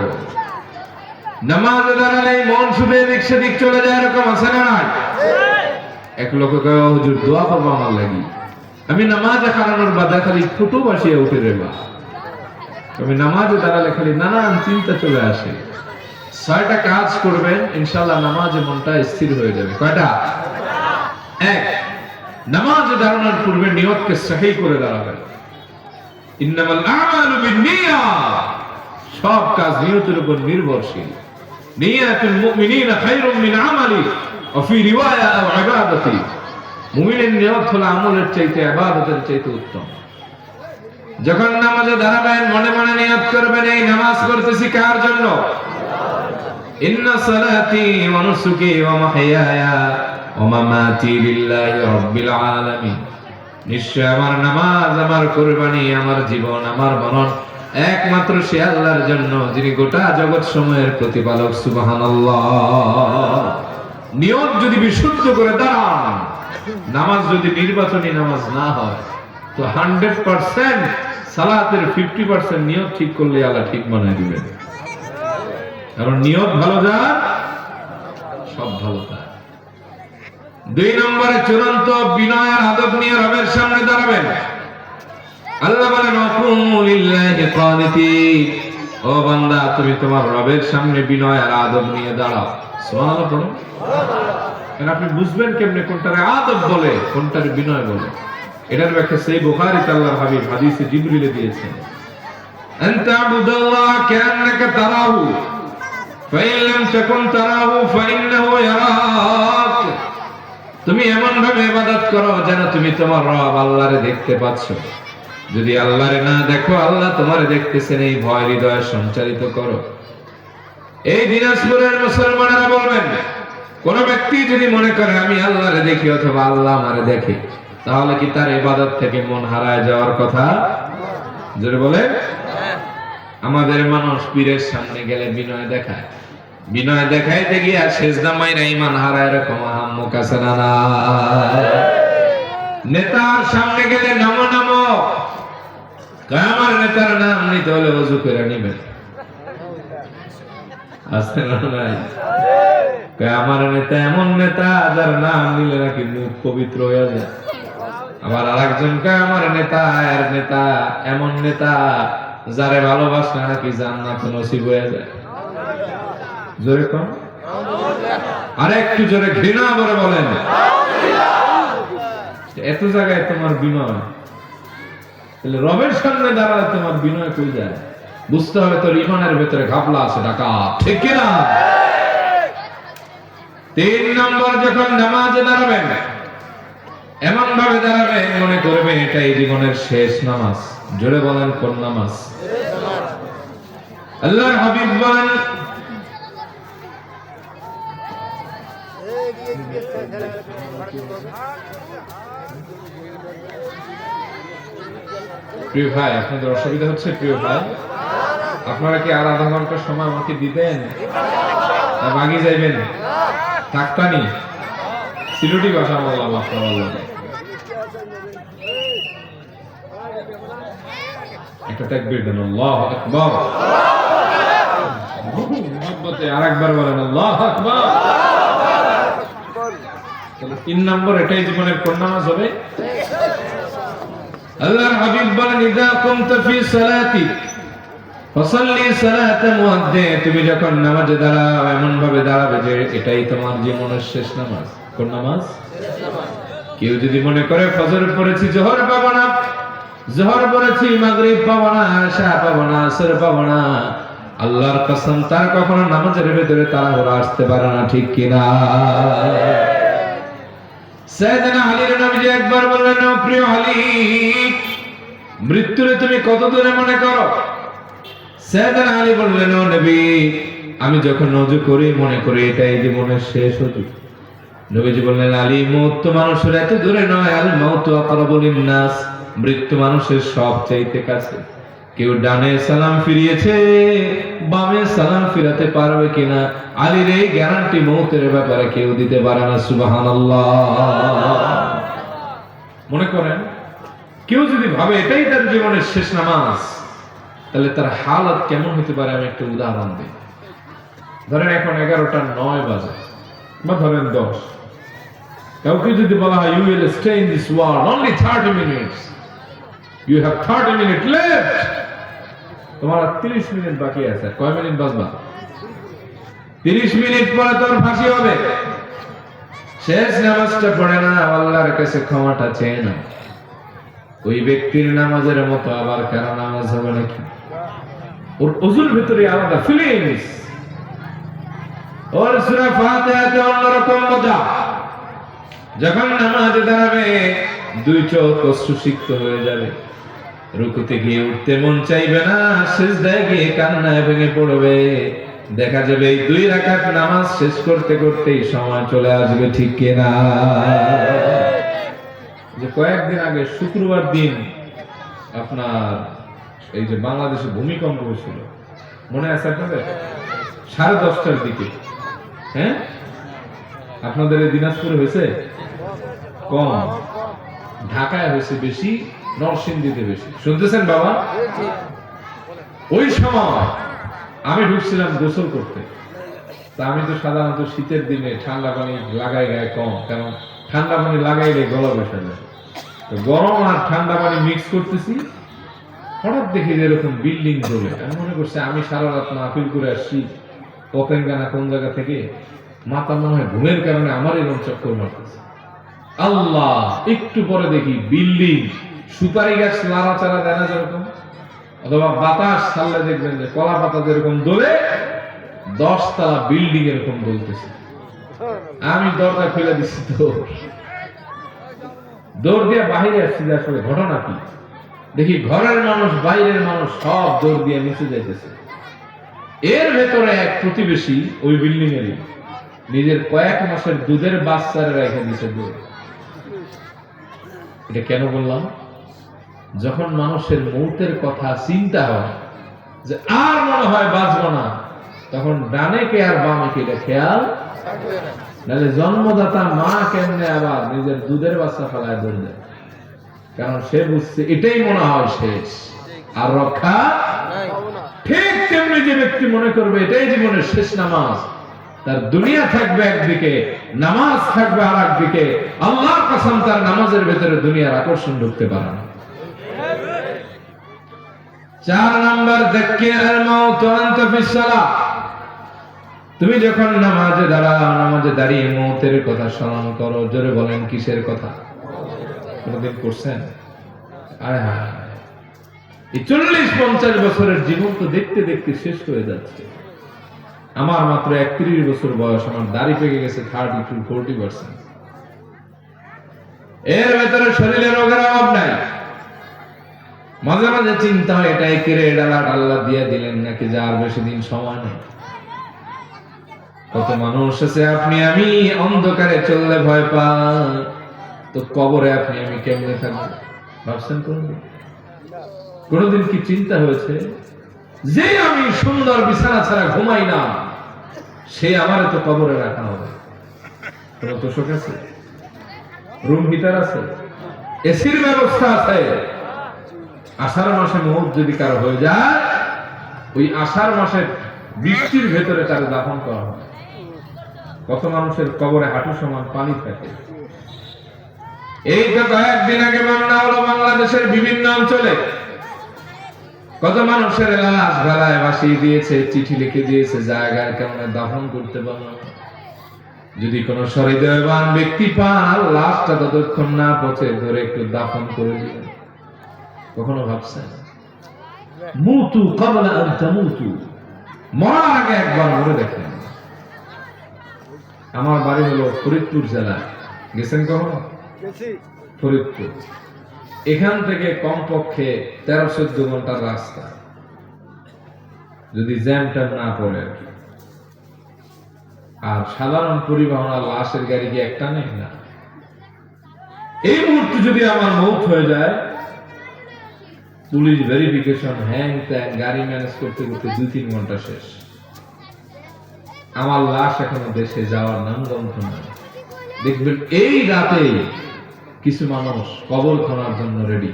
[SPEAKER 1] নামাজে দাঁড়ালে মন শুধু এদিক সেদিক চলে যায়, এরকম আছে না নাই? এক লোক কয়, হুজুর দোয়া করবো আমার লাগি, আমি নামাজে হারানোর বাধা খালি ফুটো বাসিয়ে উঠে রেবা, আমি নামাজে দাঁড়ালে খালি নানান চিন্তা চলে আসে। 6টা কাজ করবেন, ইনশাআল্লাহ নামাজে মনটা স্থির হয়ে যাবে। কয়টা? 1, নামাজে দাঁড়ানোর পূর্বে নিয়তকে সহি করে দাঁড়াবেন। ইন্নামাল আমালু বিন্নিয়াত, সব কাজ নিয়তের উপর নির্ভরশীল। নিয়াতুল মুমিনিনা খায়রুম মিন আমালি ওয়া ফি রিওয়ায়া আও ইবাদাতি, মুমিনের নিয়ত হলো আমলের চাইতে ইবাদতের চাইতে উত্তম। যখন নামাজে দাঁড়াবেন মনে মনে নিয়ত করবেন, এই নামাজ পড়তেছি কার জন্য? ইন্না সালাতি ওয়া নুসুকি ওয়া মাহইয়ায়া ওয়া মামাতি লিল্লাহি রাব্বিল আলামিন, নিশ্চয় আমার নামাজ, আমার কুরবানি, আমার জীবন, আমার মরণ একমাত্র সে আল্লাহর জন্য, যিনি গোটা জগৎ সময়ের প্রতিপালক। সুবহানাল্লাহ। নিয়ত যদি বিশুদ্ধ করে দাঁড়ান, নামাজ যদি নির্বাচনী নামাজ না হয় তো 100% সালাতের 50% নিয়ত ঠিক করলে আল্লাহ ঠিক বানায় দিবেন। কারণ নিয়ত ভালো যার সব ভালো তার। 2 নম্বরে চূড়ান্ত বিনয় আর আদব নিয়ে রবের সামনে দাঁড়াবেন। আল্লাহ বলেন, ওয়াকুমু লিল্লাহি কানিতিন, ও বান্দা তুমি তোমার রবের সামনে বিনয় আর আদব নিয়ে দাঁড়াও। সুবহানাল্লাহ পড়ুন। কারণ আপনি বুঝবেন কেমনে কোনটারে আদব বলে কোনটারে বিনয় বলে। এটার ব্যাখ্যা সহিহ বুখারীতে আল্লাহর হাবিব হাদিসে জিবরিলে দিয়েছেন, আনতা আবুদাল্লাহ কান্নাকা তারাহু ফাইন লাম তাকুন তারাহু ফাইন্নাহু ইয়ারাক, তুমি এমন ভাবে ইবাদত করো যেন তুমি তোমার রব আল্লাহরে দেখতে পাচ্ছ। যদি আল্লাহরে না দেখো, আল্লাহ তোমারে দেখতেছেন, এই ভয় হৃদয়ে সঞ্চারিত করো। এই দিনাজপুরের মুসলমানেরা বলবেন, কোন ব্যক্তি যদি মনে করে আমি আল্লাহরে দেখি অথবা আল্লাহ আমারে দেখে, তাহলে কি তার ইবাদত থেকে মন হারায় যাওয়ার কথা? জোরে বলে। আমাদের মানুষ পীরের সামনে গেলে বিনয় দেখায়, বিনয় দেখাইতে গিয়া সেজদা মাইরা ঈমান হারায়, এরকম আহাম্মক আছে না? নেতার সামনে গেলে নমো নমো, আমার নেতার নাম নিতে হলে ওযু করে নিবেন, আছে না নাই? আমার নেতা এমন নেতা যার নাম নিলে নাকি মুখ পবিত্র হয়ে যায়। আবার আরেকজন কে আমার নেতা, এর নেতা এমন নেতা যারে ভালোবাসলে নাকি জান্নাত নসিব হয়ে যায়। জোরে কম, আর একটু জোরে ঘৃণা করে বলেন। এত জায়গায় তোমার বিনয়, তাহলে রবের সামনে দাঁড়ালে তোমার বিনয় কই যায়? বুঝতে হবে তোর ইমানের ভেতরে ঘাপলা আছে, ডাকাত, ঠিক কিনা? 3 নম্বর, যখন নামাজে দাঁড়াবেন এমন ভাবে দাঁড়াবেন মনে করবেন এটাই জীবনের শেষ নামাজ। জোরে বলেন কোন নামাজ? আল্লাহর হাবিব বলেন, প্রিয় ভাই আপনাদের অসুবিধা হচ্ছে? প্রিয় ভাই আপনারা কি আর আধা ঘন্টা সময় আমাকে দিবেন? মাগি যাইবেন? থাকতানি সিলুটি ভাষা বললাম আপনারা বললেন। একটা তাকবীর দেন, আল্লাহু আকবার। মুহাব্বতে আরেকবার বলেন আল্লাহু আকবার। তাহলে 3 নম্বর, এটাই জীবনের কোন নামাজ হবে? আল্লাহর হাবিব বলেন, ইযা কুনতা ফি সালাতি ফাসাল্লি সালাতা মুআদ্দিন। তুমি যখন নামাজে দাঁড়াও এমন ভাবে দাঁড়াবে যে এটাই তোমার জীবনের শেষ নামাজ। কোন নামাজ? কেউ যদি মনে করে ফজর পড়েছি জোহর পাবো না, জোহর পড়েছি মাগরিব পাবো না, এশা পাবো না, আসর পাবো না, আল্লাহর কসম তার কখনো নামাজের ভিতরে তাড়াহুড়া আসতে পারে না, ঠিক কিনা? সাইয়েদনা আলী নবীজি একবার বললেন, ও প্রিয় আলী, মৃত্যুরে তুমি কত দূরে মনে করো? সাইয়েদনা আলী বললেন, ও নবী, আমি যখন ওযু করি মনে করি এটাই জীবনের শেষ ওযু। নবীজি বললেন, আলী, মওত তো মানুষের এত দূরে নয়, আল মাউতু আকরাবু লিন-নাস, মৃত্যু মানুষের সবচাইতে কাছে। কেউ ডানে সালাম ফিরিয়েছে, বামে সালাম ফিরাতে পারবে কিনা আলীর এই গ্যারান্টি মওতের ব্যাপারে কেউ দিতে পারে না। সুবহানাল্লাহ। মনে করেন কেউ যদি ভাবে এটাই তার জীবনের শেষ নামাজ, তাহলে তার হালত কেমন হতে পারে আমি একটা উদাহরণ দিই। ধরেন এখন 11:09 বাজে বা ধরেন 10, কাউকে যদি বলা হয় you will stay in this world only 30 minutes, you have 30 minutes left, তোমার 30 মিনিট বাকি আছে, কয় মিনিট বাঁচবা? 30 মিনিট পরে তোর ফাঁসি হবে। শেষ নামাজটা পড়ে না, আল্লাহর কাছে ক্ষমাটা চেয়ে না, ওই ব্যক্তির নামাজের মতো আবার কারো নামাজ হবে নাকি? ওর ওযুর ভিতরে আলাদা ফিলিংস, ওর সূরা ফাতিহাতে অন্যরকম মজা। যখন নামাজে দাঁড়াবে 2 চোখ অশ্রুসিক্ত হয়ে যাবে, রুকুতে গিয়ে উঠতে মন চাইবে না, সিজদায় গিয়ে কান্নায় ভেঙে পড়বে। দেখা যাবে এই 2 রাকাত নামাজ শেষ করতে করতেই সময় চলে আসবে, ঠিক কিনা? যে কয়েকদিন আগে শুক্রবার দিন আপনার এই যে বাংলাদেশে ভূমিকম্প হয়েছিল, মনে আছে আপনাদের? 10:30টার দিকে। হ্যাঁ, আপনাদের এই দিনাজপুরে হয়েছে কম, ঢাকায় হয়েছে বেশি, নরসিংদীতে বেশি। শুনতেছেন বাবা? ওই সময় আমি ঢুকছিলাম গোসল করতে। তা আমি তো সাধারণত শীতের দিনে ঠান্ডা পানি লাগাই গায়ে কম, কারণ ঠান্ডা পানি লাগাইলে গলা বসে যায়। তো গরম আর ঠান্ডা পানি মিক্স করতেছি, হঠাৎ দেখি যে এরকম বিল্ডিং জ্বলে। আমি মনে করছি আমি সারা রাত মাহফিল করে আসছি পতেঙ্গানা কোন জায়গা থেকে, মাথা মনে হয় ঘুমের কারণে আমার এরকম চক্কর মারতেছে। আল্লাহ, একটু পরে দেখি বিল্ডিং, সুপারি গাছ নাড়াচাড়া দেয় না যেরকম, অথবা বাতাস ছাড়লে দেখবেন যে কলা পাতা যেরকম দোলে, 10 তলা বিল্ডিং এরকম দোলতেছে। আমি দরজা খুলে দিচ্ছি, দৌড় দিয়ে বাহিরে আসছি যে আসলে ঘটনা কি। দেখি ঘরের মানুষ বাইরের মানুষ সব দৌড় দিয়ে নিচে যাইতেছে। এর ভেতরে এক প্রতিবেশী ওই বিল্ডিং এরই নিজের কয়েক মাসের দুধের বাচ্চারা রেখে দিতে দৌড়। এটা কেন বললাম? যখন মানুষের মৌতের কথা চিন্তা হয় যে আর মনে হয় বাঁচবো না, তখন ডানে কে আর বামে কে এটা খেয়াল নাহলে জন্মদাতা মা কেমনে আবার নিজের দুধের বাচ্চা ফেলায় দৌড় দেয়, কারণ সে বুঝছে এটাই মনে হয় শেষ, আর রক্ষা ঠিক তেমনি যে ব্যক্তি মনে করবে এটাই জীবনের শেষ নামাজ, তার দুনিয়া থাকবে একদিকে, নামাজ থাকবে আর একদিকে। আল্লাহর কসম, তার নামাজের ভেতরে দুনিয়ার আকর্ষণ ঢুকতে পারে না। 4 নাম্বার, যাক্কিরাল মাউত ওয়া আনতা ফিস সালাহ। তুমি যখন নামাজে দাঁড়াও, নামাজে দাঁড়িয়ে মওতের কথা স্মরণ করো। জোরে বলেন, কিসের কথা? কোনদিন করছেন? আরে হ্যাঁ, এই 40-50 বছরের জীবন তো দেখতে দেখতে শেষ হয়ে যাচ্ছে। আমার মাত্র 31 বছর বয়স, আমার দাড়ি পেকে গেছে 30-40%। এর ভেতরে শরীরে রোগের অভাব নাই। মাঝে মাঝে চিন্তা হয় এটাই কেড়ে ডালাট আল্লাহ দিয়ে দিলেন নাকি, যে আর বেশি দিন সময় নেই। কত মানুষ আছে আপনি আমি অন্ধকারে চললে ভয় পাই, তো কবরে আপনি আমি কেমনে থাকবো ভাবছেন কোনদিন কি চিন্তা হয়েছে যে আমি সুন্দর বিছানা ছাড়া ঘুমাই না, সে আমারে তো কবরে রাখা হবে? কোন তোষক আছে? রুম হিটার আছে? এসির ব্যবস্থা আছে? আষাঢ় মাসে মৌত যদি কারো হয়ে যায়, ওই আষাঢ় মাসের বৃষ্টির ভেতরে তার দাফন করা হয়। কত মানুষের কবরে হাঁটু সমান পানি থাকে। এই তো কয়েকদিন আগে বন্যা হলো বাংলাদেশের বিভিন্ন অঞ্চলে। কত মানুষের লাশ গলায় ভাসিয়ে দিয়েছে, চিঠি লিখে দিয়েছে জায়গায় কেমন দাফন করতে পারলো। যদি কোন সহৃদয়বান ব্যক্তি পান, লাশটা ততক্ষণ না পচে ধরে একটু দাফন করে দিলেন। কখনো ভাবছেন মুতু ক্বাবলা আন তামুতু, মরার আগে একবার মরে দেখেন। আমার বাড়ি হলো ফরিদপুর জেলা, গেছেন কখনো? ফরিদপুর। এখান থেকে কমপক্ষে 13-14 ঘন্টার রাস্তা, যদি জ্যাম ট্যাম না পড়ে। আর সাধারণ পরিবহন আর লাশের গাড়ি কি একটা নেই না? এই মুহূর্তে যদি আমার মৌত হয়ে যায়, পুলিশ ভেরিফিকেশন হ্যাং ত্যাং গাড়ি ম্যানেজ করতে করতে 2-3 ঘন্টা শেষ। আমার লাশ এখনো দেশে যাওয়ার নামগন্ধ নাই। দেখবেন এই রাতে কিছু মানুষ কবর খনার জন্য রেডি,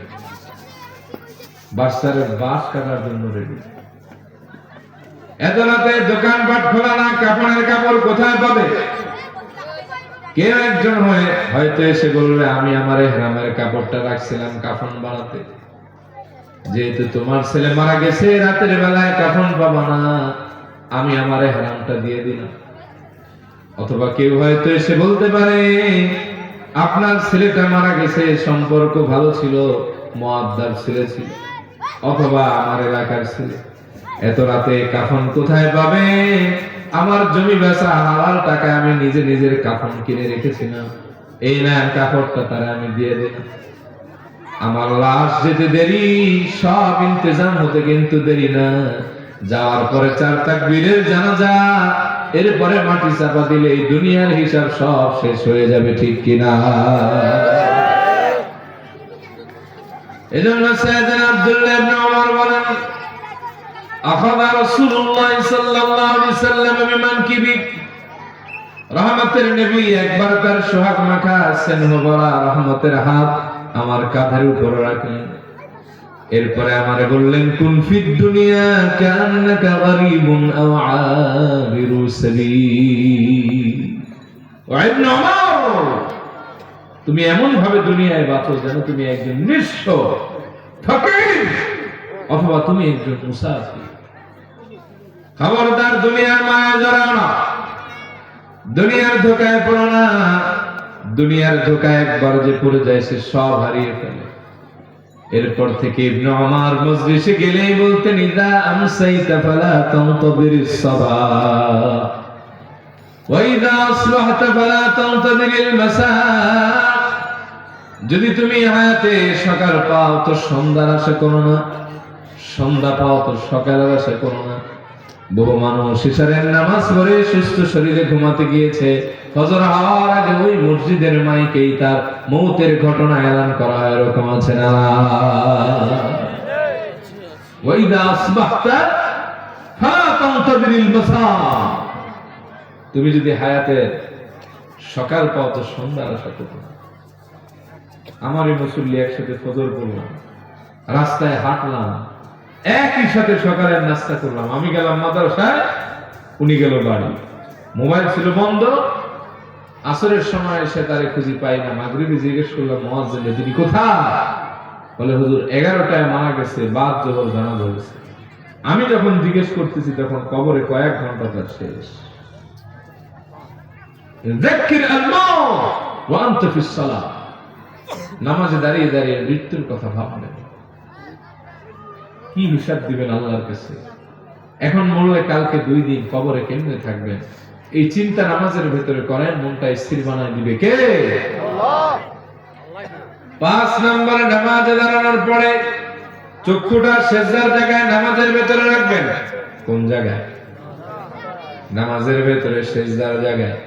[SPEAKER 1] বাচ্চাদের বাস কাটার জন্য রেডি। এত রাতে দোকানপাট খোলা না, কাপড়ের কাপড় কোথায় পাবে? কেউ একজন হয়তো এসে বলবে আমি আমার ইহরামের কাপড়টা রাখছিলাম কাফন বানাতে, যেহেতু তোমার ছেলে মারা গেছে রাতের বেলায় কাফন পাবা না, আমি আমার ইহরামটা দিয়ে দিলাম। অথবা কেউ হয়তো এসে বলতে পারে আপনার ছেলেটা মারা গেছে, সম্পর্ক ভালো ছিল, মুআদ্দাব ছেলে ছিল, অথবা আমার এলাকার ছেলে, এত রাতে কাফন কোথায় পাবে? আমার জমি বেচা হালাল টাকায় আমি নিজে নিজের কাফন কিনে রেখেছিলাম, এই না কাপড়টা তারা আমি দিয়ে দিলাম। আমার লাশ যেতে দেরি, সব ইন্তজাম হতে কিন্তু দেরি না। যাওয়ার পরে 4 তাকবীরের জানাজা, এরপরে মাটি চাপা দিলে এই দুনিয়ার হিসাব সব শেষ হয়ে যাবে, ঠিক কিনা? এজন্য সাইয়েদনা আব্দুল্লাহ ইবনে ওমর বলেন আখাযা রাসূলুল্লাহ সাল্লাল্লাহু আলাইহি ওয়াসাল্লাম বিমানকিবি, রহমতের নবী একবার তার সোহাগ মাখা স্নেহ ভরা রহমতের হাত আমার কাঁধের উপর রাখলেন। এরপরে আমারে বললেন কুন ফিদ দুনিয়া কান্নাকা গরীবুন আও আবিরু সাবিল। ইবনে ওমর, তুমি এমন ভাবে দুনিয়ায় বাঁচো যেন তুমি একজন নিঃস্ব ফকির অথবা তুমি একজন মুসাফির। খবরদার দুনিয়ার মায়া জড়াও না, দুনিয়ার ধোকায় পড়ো না। দুনিয়ার ধোকায় একবার যে পড়ে যায় সে সব হারিয়ে ফেলে। এরপর থেকে ইবনে ওমর মজলিসে গেলেই বলতেন ইযা আমসাইতা ফালা তানতাযিরিস সাবাহ ওয়া ইযা আসবাহতা ফালা তানতাযিরিল মাসা। যদি তুমি হায়াতে সকাল পাও তো সন্ধ্যার আশা করো না, সন্ধ্যা পাও তো সকালের আশা করো না। বহু মানুষ ইশারের নামাজ পড়ে সুস্থ শরীরে ঘুমাতে গিয়েছে, ফজর হওয়ার আগে ওই মসজিদের মাইকেই তার মৌতের ঘটনা এলান করা হয়, এরকম আছে না? ওয়াইদা আসবাহতা ফালা তানতাযিরিল মাসা। তুমি যদি হায়াতে সকাল পাও তো সন্ধ্যার আশা করো না। আমারই মুসল্লি একসাথে ফজর পড়লাম, রাস্তায় হাঁটলাম, একই সাথে সকালের নাস্তা করলাম। আমি গেলাম মাদ্রাসায়, উনি গেল বাড়ি, মোবাইল ছিল বন্ধ। আসরের সময় এসে তারে খুঁজি পাই না। মাগরিবে জিজ্ঞেস করলাম মুয়াজ্জিন তিনি কোথায়? বলে হুজুর 11টায় মারা গেছে, বাদ জোহর জানাজা হয়েছে। আমি যখন জিজ্ঞেস করতেছি তখন কবরে কয়েক ঘন্টা তার শেষ। যাক্কির আল মাউত ওয়া আনতা ফিস সালাহ, নামাজে দাঁড়িয়ে দাঁড়িয়ে মৃত্যুর কথা ভাবলেন। কি হিসাব দিবেন আল্লাহর কাছে? এখন মরলে কালকে 2 দিন কবরে কেমনে থাকবেন? এই চিন্তা নামাজের ভেতরে করেন, মনটা স্থির বানায় দিবে কে? আল্লাহ। 5 নম্বরে নামাজে দাঁড়ানোর পরে চক্ষুটা সিজদার জায়গায় নামাজের ভেতরে রাখবেন। কোন জায়গায়? নামাজের ভেতরে সিজদার জায়গায়।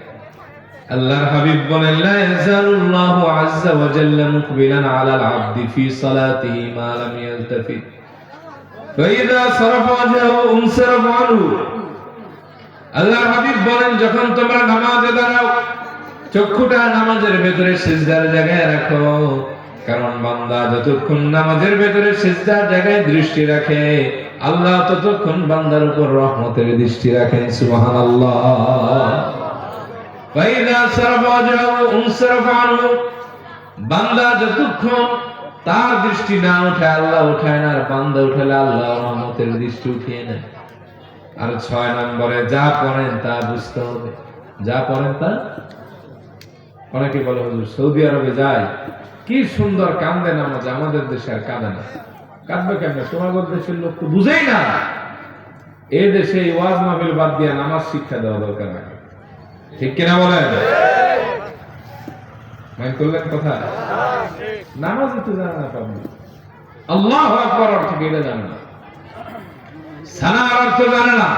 [SPEAKER 1] আল্লাহর হাবিব বলেন, লা ইয়াজালুল্লাহু আযজা ওয়া জাল্লা মুকবিলান আলাল আবদি ফি সালাতিহি মা লাম ইয়ালতাফিত ফাইযা সারাফা ওয়াজহু উনসারাফা আনহু। আল্লাহর হাবিব বলেন, যখন তোমরা নামাজে দাঁড়াও চক্ষুটা নামাজের ভেতরে সিজদার জায়গায় রাখো, কারণ বান্দা যতক্ষণ নামাজের ভেতরে সিজদার জায়গায় দৃষ্টি রাখে আল্লাহ ততক্ষণ বান্দার উপর রহমতের দৃষ্টি রাখেন। সুবহানাল্লাহ। ফাইযা সারাফা ওয়াজহু উনসারাফা আনহু, বান্দা যতক্ষণ তার দৃষ্টি না উঠায় আল্লাহ উঠায় না, আর বান্দা উঠালে আল্লাহ রহমতের দৃষ্টি উঠিয়ে নেয়। আর 6 নম্বরে যা পড়েন তা বুঝতে হবে। যা পড়েন তা, অনেকে বলে হুজুর সৌদি আরবে যায় কি সুন্দর কান্দে নামাজ, আমাদের দেশে আর কাঁদে না। কাঁদবে কেন? তোমাদের দেশের লোক তো বুঝেই না। এই দেশে ওয়াজ মাহফিল বাদ দিয়ে নামাজ শিক্ষা দেওয়া দরকার নাই, ঠিক কিনা বলেন? মাইন্ড করলেন কথা? নামাজ তো জানে না পাবলিক। আল্লাহু আকবার অর্থ কি এটা জানে না, সানার অর্থ জানে না,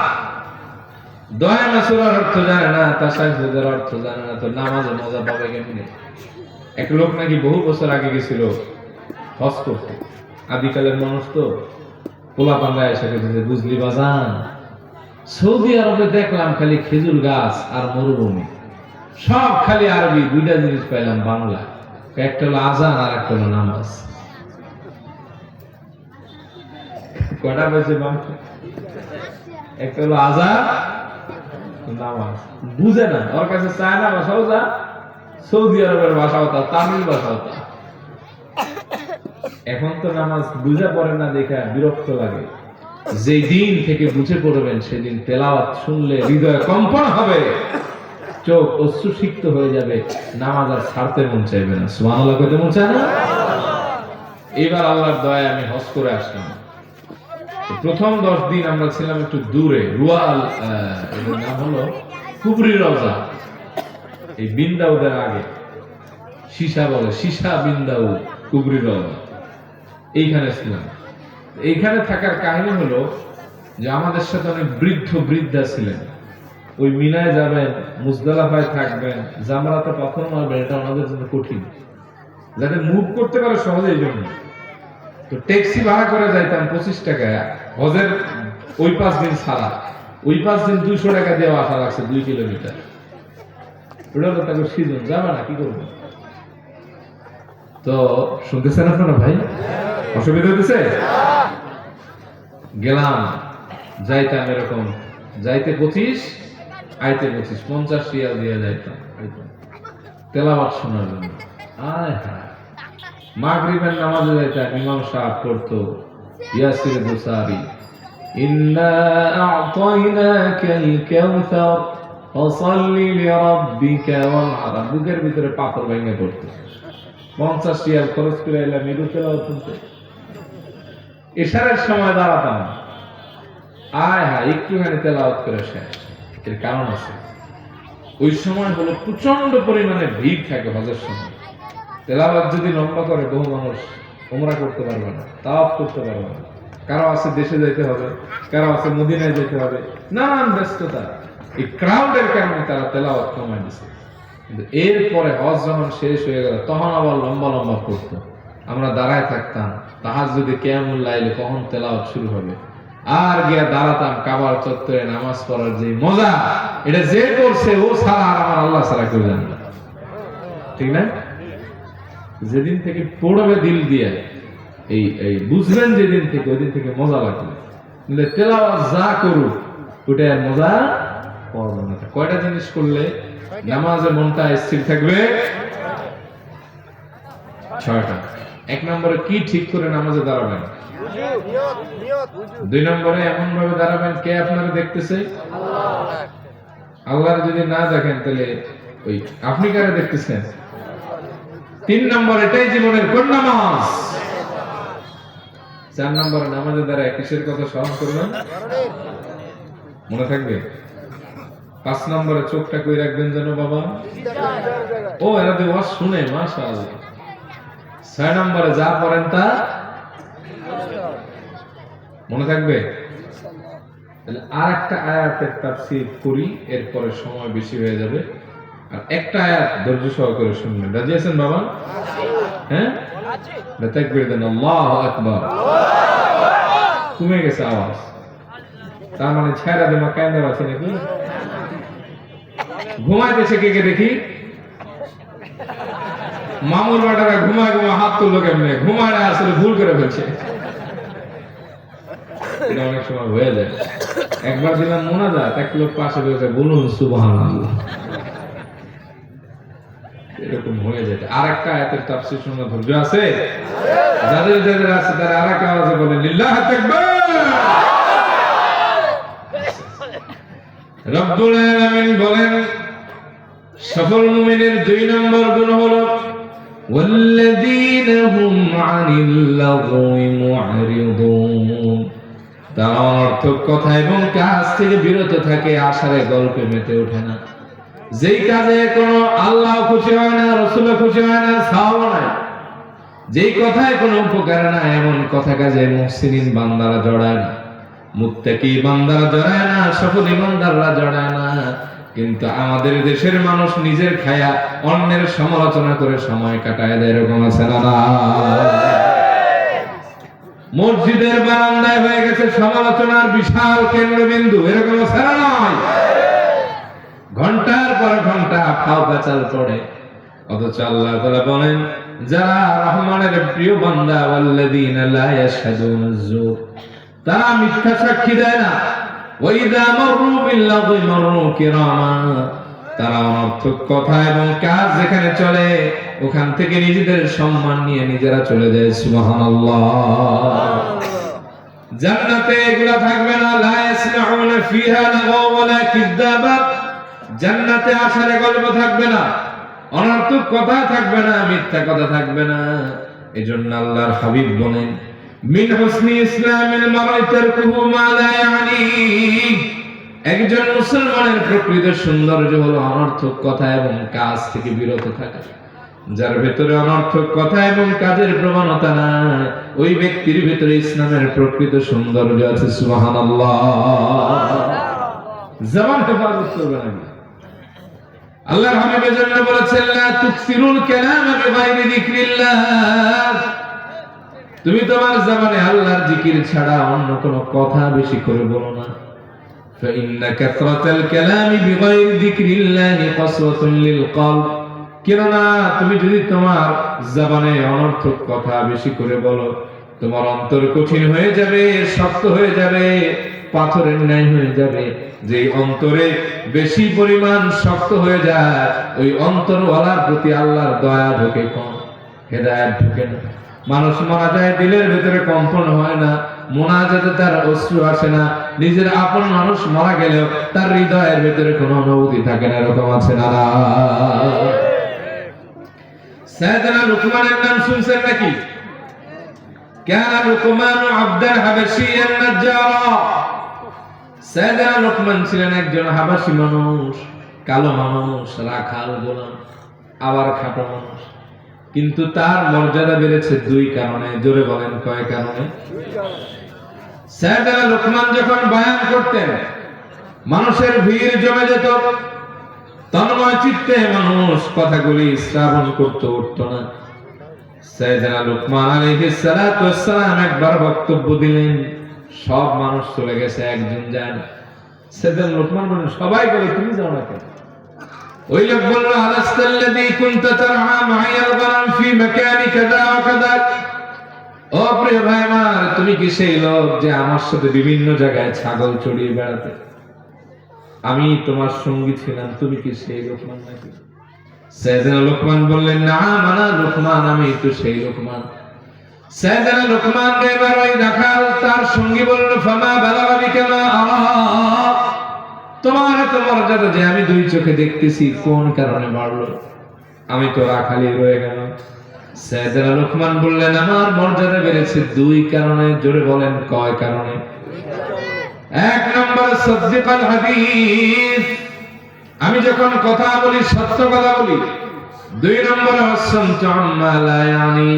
[SPEAKER 1] দোয়া মাসুরার অর্থ জানে না, তাশাহুদের অর্থ জানে না, তো নামাজে মজা পাবে কেমনে? এক লোক নাকি বহু বছর আগে গেছিল হজ করতে। আদিকালের মানুষ তো পোলা পান্ডায় এসে গেছে, বুঝলি বাজান সৌদি আরবে দেখলাম খালি খেজুর গাছ আর মরুভূমি, সব খালি আরবি, 2টা জিনিস পাইলাম বাংলা, একটা হলো আজান আর একটা হলো নামাজ। কটা পেয়েছে বাংলা? একটা হলো আজান, নামাজ। বুঝে না, ওর কাছে চায়না ভাষাও যা, সৌদি আরবের ভাষাও তা, তামিল ভাষাও তা। এখন তো নামাজ বুঝে পড়ে না দেখা বিরক্ত লাগে। যেই দিন থেকে বুঝে পড়বেন সেদিন তেলাওয়াত শুনলে হৃদয় কম্পন হবে, চোখ অশ্রুসিক্ত হয়ে যাবে, নামাজ আর ছাড়তে মন চাইবে না। সুবহানাল্লাহ কইতে মন চায় না? এবার আল্লাহর দয়ায় আমি হজ করে আসলাম। প্রথম 10 দিন আমরা ছিলাম একটু দূরে, রুয়াল, এর নাম হলো কুবরি রওজা, এই বিন্দাউদের আগে, সীসা বলে, সীসা বিন্দাউ কুবরি রওজা, এইখানে ছিলাম। এইখানে থাকার কাহিনী হলো যে আমাদের সাথে অনেক বৃদ্ধ বৃদ্ধা ছিলেন। ওই মিনায় যাবেন, মুজদালিফায় থাকবেন, জামরাতে পাথর মারবেন, এটা আমাদের জন্য কঠিন, যাতে মুভ করতে পারে সহজে। এই জন্য তো ট্যাক্সি ভাড়া করে যাইতাম 25 টাকায়, হজের ওই 5 দিন ছাড়া, ওই 5 দিন 200 টাকা দিয়ে আসা লাগছে 2 কিলোমিটার। ওটা তো তাকে সিজন যাবে না, কি করবো? তো শুনতেছেন আপনারা ভাই? অসুবিধা হতেছে? গেলাম, যাইতাম এরকম, যাইতে 25, আইতে 25, 50 রিয়াল দিয়ে যাইতাম তেলাওয়াত শোনার জন্য। আয় হায়, মাগরিবের নামাজে যাইতাম, ইমাম সাহেব পড়তো ইয়াসির বুসারি, ইন্না আ'তাইনাকাল কাউসার ফাসাল্লি লিরাব্বিকা ওয়ানহার। বুকের ভিতরে পাথর ভেঙে পড়তো। 50 রিয়াল খরচ করে এলাম এগুলো তেলাওয়াত শুনতে। ইশারের সময় দাঁড়াতাম, আয় হায় একটুখানি তেলাওয়াত করে শেষ। এর কারণ আছে, ওই সময় হলো প্রচন্ড পরিমাণে ভিড় থাকে হজের সময়। তেলাওয়াত যদি লম্বা করে বহু মানুষ উমরা করতে পারবে না, তাওয়াফ করতে পারবে না, কারো আছে দেশে যেতে হবে, কারো আছে মদিনায় যেতে হবে, নানান ব্যস্ততা। এই ক্রাউডের কারণে তারা তেলাওয়াত কমায় দিছে। কিন্তু এরপরে হজ যখন শেষ হয়ে গেল তখন আবার লম্বা লম্বা করতো। আমরা দাঁড়ায় থাকতাম, তাহাজ্জুদে কিয়ামুল লাইলে কখন তেলাওয়াত শুরু হবে, আর গিয়া দাঁড়াতাম কাবার চত্বরে নামাজ পড়ার যে মজা, এটা যে করছে ও ছাড়া আর আমার আল্লাহ ছাড়া কেউ জানে না, ঠিক না? যেদিন থেকে পড়বে দিল দিয়ে, এই বুঝলেন যেদিন থেকে, ওই দিন থেকে মজা লাগবে। তেলাওয়াত যা করুক ওটা আর মজা পড়বে না। কয়টা জিনিস করলে নামাজে মনটা স্থির থাকবে? 6টা। 1 নম্বরে কি ঠিক করে নামাজে দাঁড়াবেন? 2 নম্বরে এমন ভাবে দাঁড়াবেন কে আপনারা দেখতেছে? আল্লাহ যদি না দেখেন তাহলে ওই আপনি কারে দেখতেছেন? 3 নম্বর, এটাই জীবনের কোন নামাজ? 4 নম্বরে নামাজে দাঁড়ায় কিসের কথা স্মরণ করবেন? মনে থাকবে? 5 নম্বরে চোখটা কই রাখবেন যেন বাবা? ও এরা তো ওয়াজ শুনে, মাশাআল্লাহ। 6 নম্বরে যা পড়েন তা মনে থাকবে? আর একটা আয়াতের তাফসীর করি, এরপরে সময় বেশি হয়ে যাবে। আর একটা আয়াত ধৈর্য সহকারে শুনবেন। রাজি আছেন বাবা? হ্যাঁ, তাকবীর দেন, আল্লাহু আকবার। কমে গেছে আওয়াজ, তার মানে ছায়রা দেমা কান্দা আছে নাকি? ঘুমাইতেছে কে কে দেখি? মামুর বাটারা ঘুমায় ঘুমায় হাত তুললো কেমনে? ঘুমায় আসলে ভুল করে ফেলছে। এটা অনেক সময় হয়ে যায়। একবার দিলাম মোনাজাত, এক লোক পাশে বসে বলুন সুবহানাল্লাহ, এরকম হয়ে যায়। আর একটা আয়াতের তাফসীর শোনার ধৈর্য আছে? যাদের যাদের আছে তারা আর একটা আওয়াজে বলেন লিল্লাহি তাকবীর। রব্বুল আলামিন বলেন সফল মুমিনের 2 নম্বর গুণ হলো ওয়াল্লাযীনা হুম আনিল লাগwi মু'রিদুন, তারা অনর্থক কথা এবং কাজ থেকে বিরত থাকে, আশারে গল্পে মেতে ওঠে না। যেই কাজে কোনো আল্লাহ খুশি হয় না, রাসূল খুশি হয় না, সওয়াব নাই, যেই কথায় কোনো উপকার নাই, এমন কথা কাজে মুহসিনিন বান্দারা জড়ায় না, মুত্তাকি বান্দারা জড়ায় না, সফল ইমানদাররা জড়ায় না। কিন্তু আমাদের দেশের মানুষ নিজের খায়া অন্যের সমালোচনা করে সময় কাটায় দেয়, এরকম আছে না? মসজিদের বারান্দায় হয়ে গেছে সমালোচনার বিশাল কেন্দ্রবিন্দু, এরকম আছে না? নয়, ঘন্টার পর ঘন্টা ফাও পেঁচাল পড়ে। অথচ আল্লাহ তাআলা বলেন যারা রহমানের প্রিয় বান্দা ওয়াল্লাযীনা লা ইয়াশহাদুনাজ যুর, তারা মিথ্যা সাক্ষী দেয় না। ওয়াইদা মাররু বিল্লাগি মাররু কিরামা, তারা অনর্থক কথা এবং কাজ যেখানে চলে ওখান থেকে নিজেদের সম্মান নিয়ে নিজেরা চলে যায়। সুবহানাল্লাহ। জান্নাতে এগুলা থাকবে না। লা ইয়াসমাউনা ফিহা লাগাও ওয়ালা কিযাবা, জান্নাতে আশারে গল্প থাকবে না, অনর্থক কথা থাকবে না, মিথ্যা কথা থাকবে না। এজন্য আল্লাহর হাবিব বলেন মিন হুসনি ইসলামিল মারই তারকুহু মা লা ইয়ানি, একজন মুসলমানের প্রকৃত সৌন্দর্য হলো অনর্থক কথা এবং কাজ থেকে বিরত থাকা। যার ভিতরে অনর্থক কথা এবং কাজের প্রবণতা নাই, ওই ব্যক্তির ভিতরে ইসলামের প্রকৃত সৌন্দর্য আছে। সুবহানাল্লাহ। জবান হেফাজত করবে না। আল্লাহর হাবিব এজন্য বলেছেন লা তুকসিরুল কালাম বিগাইরি যিকরিল্লাহ, তুমি তোমার জবানে আল্লাহর জিকির ছাড়া অন্য কোনো কথা বেশি করে বলো না। ফাইন্না কাসরাতাল কালামি বিগাইরি যিকরিল্লাহি কাসওয়াতুন লিল কলব, কেননা তুমি যদি তোমার জবানে অনর্থক কথা বেশি করে বলো, তোমার অন্তর কঠিন হয়ে যাবে, শক্ত হয়ে যাবে, পাথরের ন্যায় হয়ে যাবে। যে অন্তরে বেশি পরিমাণ শক্ত হয়ে যায়, ওই অন্তরওয়ালার প্রতি আল্লাহর দয়া ঢোকে কম, হেদায়েত ঢোকে না। মানুষ মারা যায়, দিলের ভিতরে কম্পন হয় না, মুনাজাতে তার অশ্রু আসে না, নিজের আপন মানুষ মারা গেলেও তার হৃদয়ের ভিতরে কোনো অনুভূতি থাকে না, এরকম আছে না? সাইয়েদনা লুকমানের নাম শুনছেন নাকি? কানা লুকমানু আবদান হাবাশিয়ান নাজ্জারা, সাইয়েদনা লুকমান ছিলেন একজন হাবাশি মানুষ, কালো মানুষ, রাখাল গোলাম, আবার খাটো মানুষ। কিন্তু তার মর্যাদা বেড়েছে 2 কারণে। জোরে বলেন কয় কারণে? সাইয়েদনা লুকমান যখন বয়ান করতেন, মানুষের ভিড় জমে যেত, তন্ময় চিত্তে মানুষ কথাগুলি শ্রবণ করতে উঠত না। সাইয়েদনা লুকমান আলাইহিস সালাতু ওয়াস সালাম একবার বক্তব্য দিলেন, সব মানুষ চলে গেছে, একজন যায় না। সাইয়েদনা লুকমান বলেন সবাই বলে তুমি যাও না কেন? ওই লোক বলল আলাস্তাল্লাযী কুনতা তারআ মা'আল গনাম ফি মাকানি কাযা ওয়া কাযা, ও প্রিয় ভাই আমার, তুমি কি সেই লোক যে আমার সাথে বিভিন্ন জায়গায় ছাগল চড়িয়ে বেড়াতে? আমি তোমার সঙ্গী ছিলাম, তুমি কি সেই লোকমান নাকি? সাইয়েদনা লুকমান বললেন না মানা লুকমান, আমি তো সেই লুকমান। সাইয়েদনা লুকমান এবার ওই রাখাল তার সঙ্গী বলল ফামা বালাগা বিকামা আরা, তোমার এত মর্যাদা যে আমি 2 চোখে দেখতেছি, কোন কারণে বাড়লো? আমি তো রাখালি রয়ে গেলাম। সাইয়েদনা লোকমান বললেন, আমার মর্যাদা বেড়েছে দুই কারণে। জোরে বলেন, কয় কারণে? এক নম্বর, সাদদিকাল হাদিস, আমি যখন কথা বলি সত্য কথা বলি। দুই নম্বর, ওয়াসসামতু আম্মা লা ইয়ানি,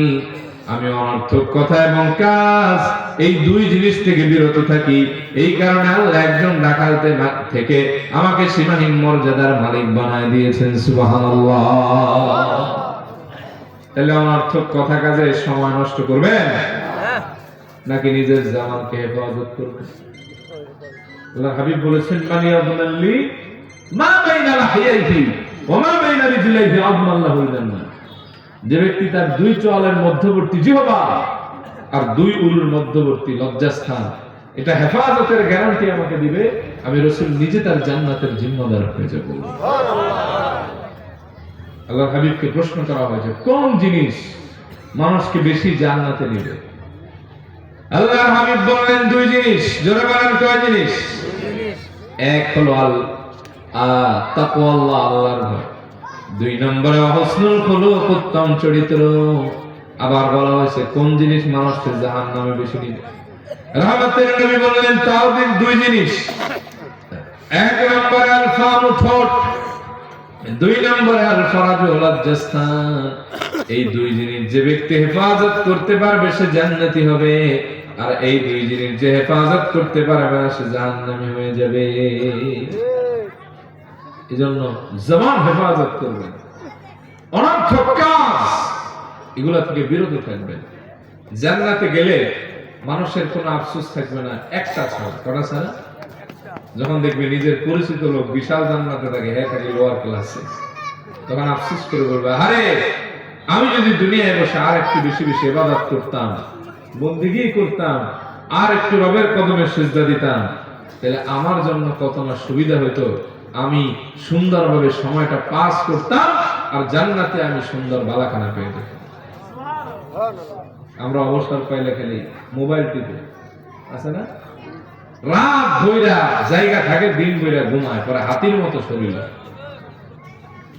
[SPEAKER 1] আমি অনর্থক কথা এবং কাজ এই দুই জিনিস থেকে বিরত থাকি। এই কারণে আল্লাহ একজন ডাকাতে থেকে আমাকে সীমাহীন মর্যাদার মালিক বানায় দিয়েছেন। সুবহানাল্লাহ। তাহলে অনর্থক কথা কাজে সময় নষ্ট করবেন নাকি নিজের জামানকে হেফাজত করবেন? আল্লাহ হাবিব বলেছেন, মানি আবনাল্লি মা বাইনা লাহিয়াইহি ওয়া মা বাইনা রিজলাইহি আযমাল্লাহুল জান্নাহ। যে ব্যক্তি তার দুই চোয়ালের মধ্যবর্তী জিহ্বা আর দুই উরুর মধ্যবর্তী লজ্জাস্থান এটা হেফাজতের গ্যারান্টি আমাকে দিবে, আমি রাসূল নিজে তার জান্নাতের জিম্মাদার হয়ে যাব। আল্লাহ হাবিবকে প্রশ্ন করা হয়েছে, কোন জিনিস মানুষকে বেশি জান্নাতে নেবে? আল্লাহ হাবিব বললেন, দুই জিনিস। জোরে বলেন, কয় জিনিস? এক হলো তাকওয়াল্লাহ, আল্লাহর ভয়। দুই নম্বরে হুসনুল খুলুক, উত্তম চরিত্র। আবার বলা হয়েছে কোন জিনিস মানুষকে জাহান্নামে বেশি নিবে? রাহমাতের নবী বললেন, তাওহীদ দুই জিনিস। এক নম্বরে আল ফামু, ঠোঁট। দুই নম্বরে আল ফারাজু, লজ্জাস্থান। এই দুই জিনিস যে ব্যক্তি হেফাজত করতে পারবে সে জান্নাতি হবে, আর এই দুই জিনিস যে হেফাজত করতে পারবে না সে জাহান্নামী হয়ে যাবে। এজন্য জবান হেফাজত করবেন, অনর্থক কাজ এগুলা থেকে বিরত থাকবেন। জান্নাতে গেলে মানুষের কোনো আফসোস থাকবে না, একটা ছাড়া। কটা ছাড়া? যখন দেখবে নিজের পরিচিত লোক বিশাল জান্নাতে থাকে, হ্যাঁ থাকে লোয়ার ক্লাসে, তখন আফসোস করে বলবে, আরে আমি যদি দুনিয়ায় বসে আর একটু বেশি বেশি ইবাদত করতাম, বন্দেগী করতাম, আর একটু রবের কদমে সিজদা দিতাম, তাহলে আমার জন্য কত না সুবিধা হতো। আমি সুন্দরভাবে সময়টা পাস করতাম আর জান্নাতে আমি সুন্দর বালাখানা পেয়ে যেতাম। আমরা অবসর পাইলে খালি মোবাইল টিপে আছে না, রাত বইরা জায়গা থাকে, দিন বইরা ঘুমায়, পরে হাতির মতো শরীর।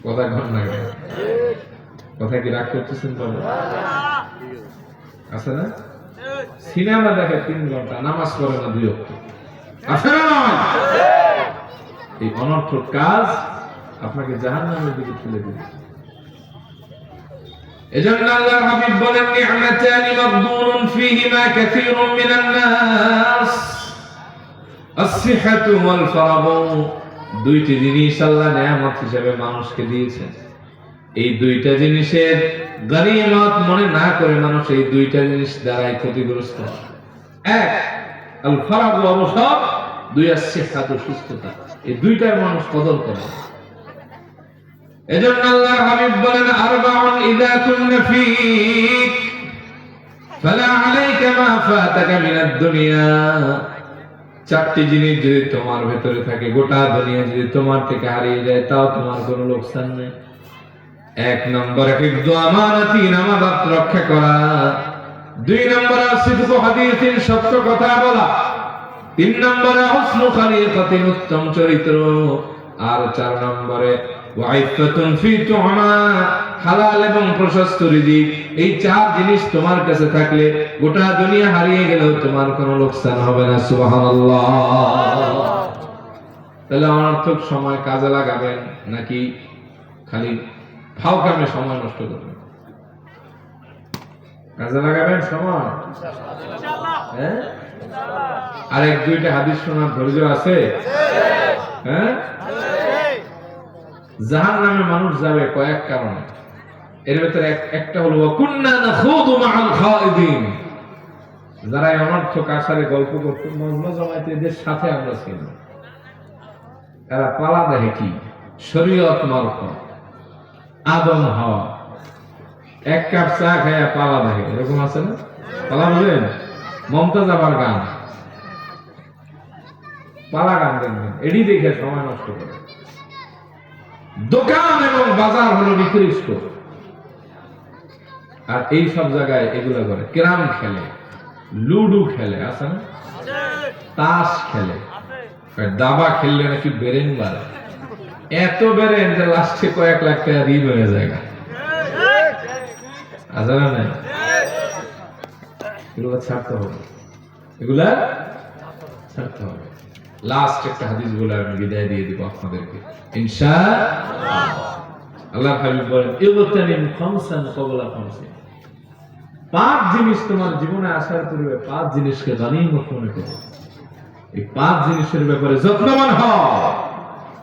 [SPEAKER 1] কথা ঘটনা কথা কি রাগ করতেছেন? আছে না? সিনেমা দেখে 3 ঘন্টা, নামাজ পড়ে না 2 ওয়াক্ত। আছে না? এই অনর্থক কাজ আপনাকে জাহান্নামের দিকে ঠেলে দিবে। এজন্য আল্লাহর হাবিব বলেন, নি'মাতানি মাগবুনুন ফীহিমা কাসীরুম মিনান নাস, আস-সিহহাতু ওয়াল ফারাগু। দুইটি জিনিস আল্লাহ নিয়ামত হিসেবে মানুষকে দিয়েছেন। এই দুইটা জিনিসের গনিমত মনে না করে মানুষ এই দুইটা জিনিস দ্বারাই ক্ষতিগ্রস্ত। এক, আল ফারাগু, অবসর। দুই, আস-সিহহাতু, সুস্থতা। এই দুইটার মানুষ কদর করে। এজন্য আল্লাহর হাবিব বলেন, আরবাউন ইযা কুননা ফীক ফালা আলাইকা মা ফাতাকা মিনাদ দুনিয়া। চারটি জিনিস যদি তোমার ভেতরে থাকে, গোটা দুনিয়া যদি তোমার থেকে হারিয়ে যায়, তাও তোমার কোনো লোকসান নেই। এক নম্বরে হিফযু আমানাতি, আমানত রক্ষা করা। দুই নম্বরে সিদকু হাদিসিন, সত্য কথা বলা। তিন নম্বরে হুসনু খালিকাতিন, উত্তম চরিত্র। আর 4 নম্বরে ওয়াইফাতুন ফি তু'মা, হালাল এবং প্রশস্ত রিজিক। এই 4 জিনিস তোমার কাছে থাকলে গোটা দুনিয়া হারিয়ে গেলেও তোমার কোনো লোকসান হবে না। সুবহানাল্লাহ। তাহলে অনর্থক সময় কাজে লাগাবেন নাকি খালি ফাও কামে সময় নষ্ট করবেন? কাজে লাগাবেন সময়, ইনশাআল্লাহ। হ্যাঁ, আর 1-2টা হাদিস শোনার ধৈর্য আছে? হ্যাঁ, জাহান্নামে মানুষ যাবে কয়েক কারণে। এর ভিতরে একটা হলো কুন্না নাখুদু মাআল খাইদিন, যারা অনর্থক আশারে গল্প করত, মজমা জমায়েতে এদের সাথে আমরা ছিলাম। এরা পালা দেখে কি শরীয়ত মারফত, আদম হাওয়া, 1 কাপ চা খায়া পালা দেখে, এরকম আছে না? পালা বুঝলেন? মমতাজ আবার গান, পালা গান দেখবেন, এডি দেখে সময় নষ্ট করে। দোকান এবং বাজার হলো নিকৃষ্ট, আর এই সব জায়গায় এগুলো করে। ক্যারাম খেলে, লুডু খেলে, আছে না? তাস খেলে, দাবা খেললে নাকি বেরেন বাড়ে। এত বেরেন যে লাস্টে কয়েক লাখ টাকা ঋণ হয়ে যায়। আজানা নাই, এগুলো ছাড়তে হবে, এগুলা ছাড়তে হবে। লাস্ট একটা হাদিস বলে আমি বিদায় দিয়ে দিব আপনাদেরকে ইনশাআল্লাহ। আল্লাহর হাবিব বলেন ইগতানিম খামসান ক্বাবলা খামসিন, 5 জিনিস তোমার জীবনে আসার পূর্বে 5 জিনিসকে গনিমত মনে করো। এই 5 জিনিসের ব্যাপারে যত্নবান হও,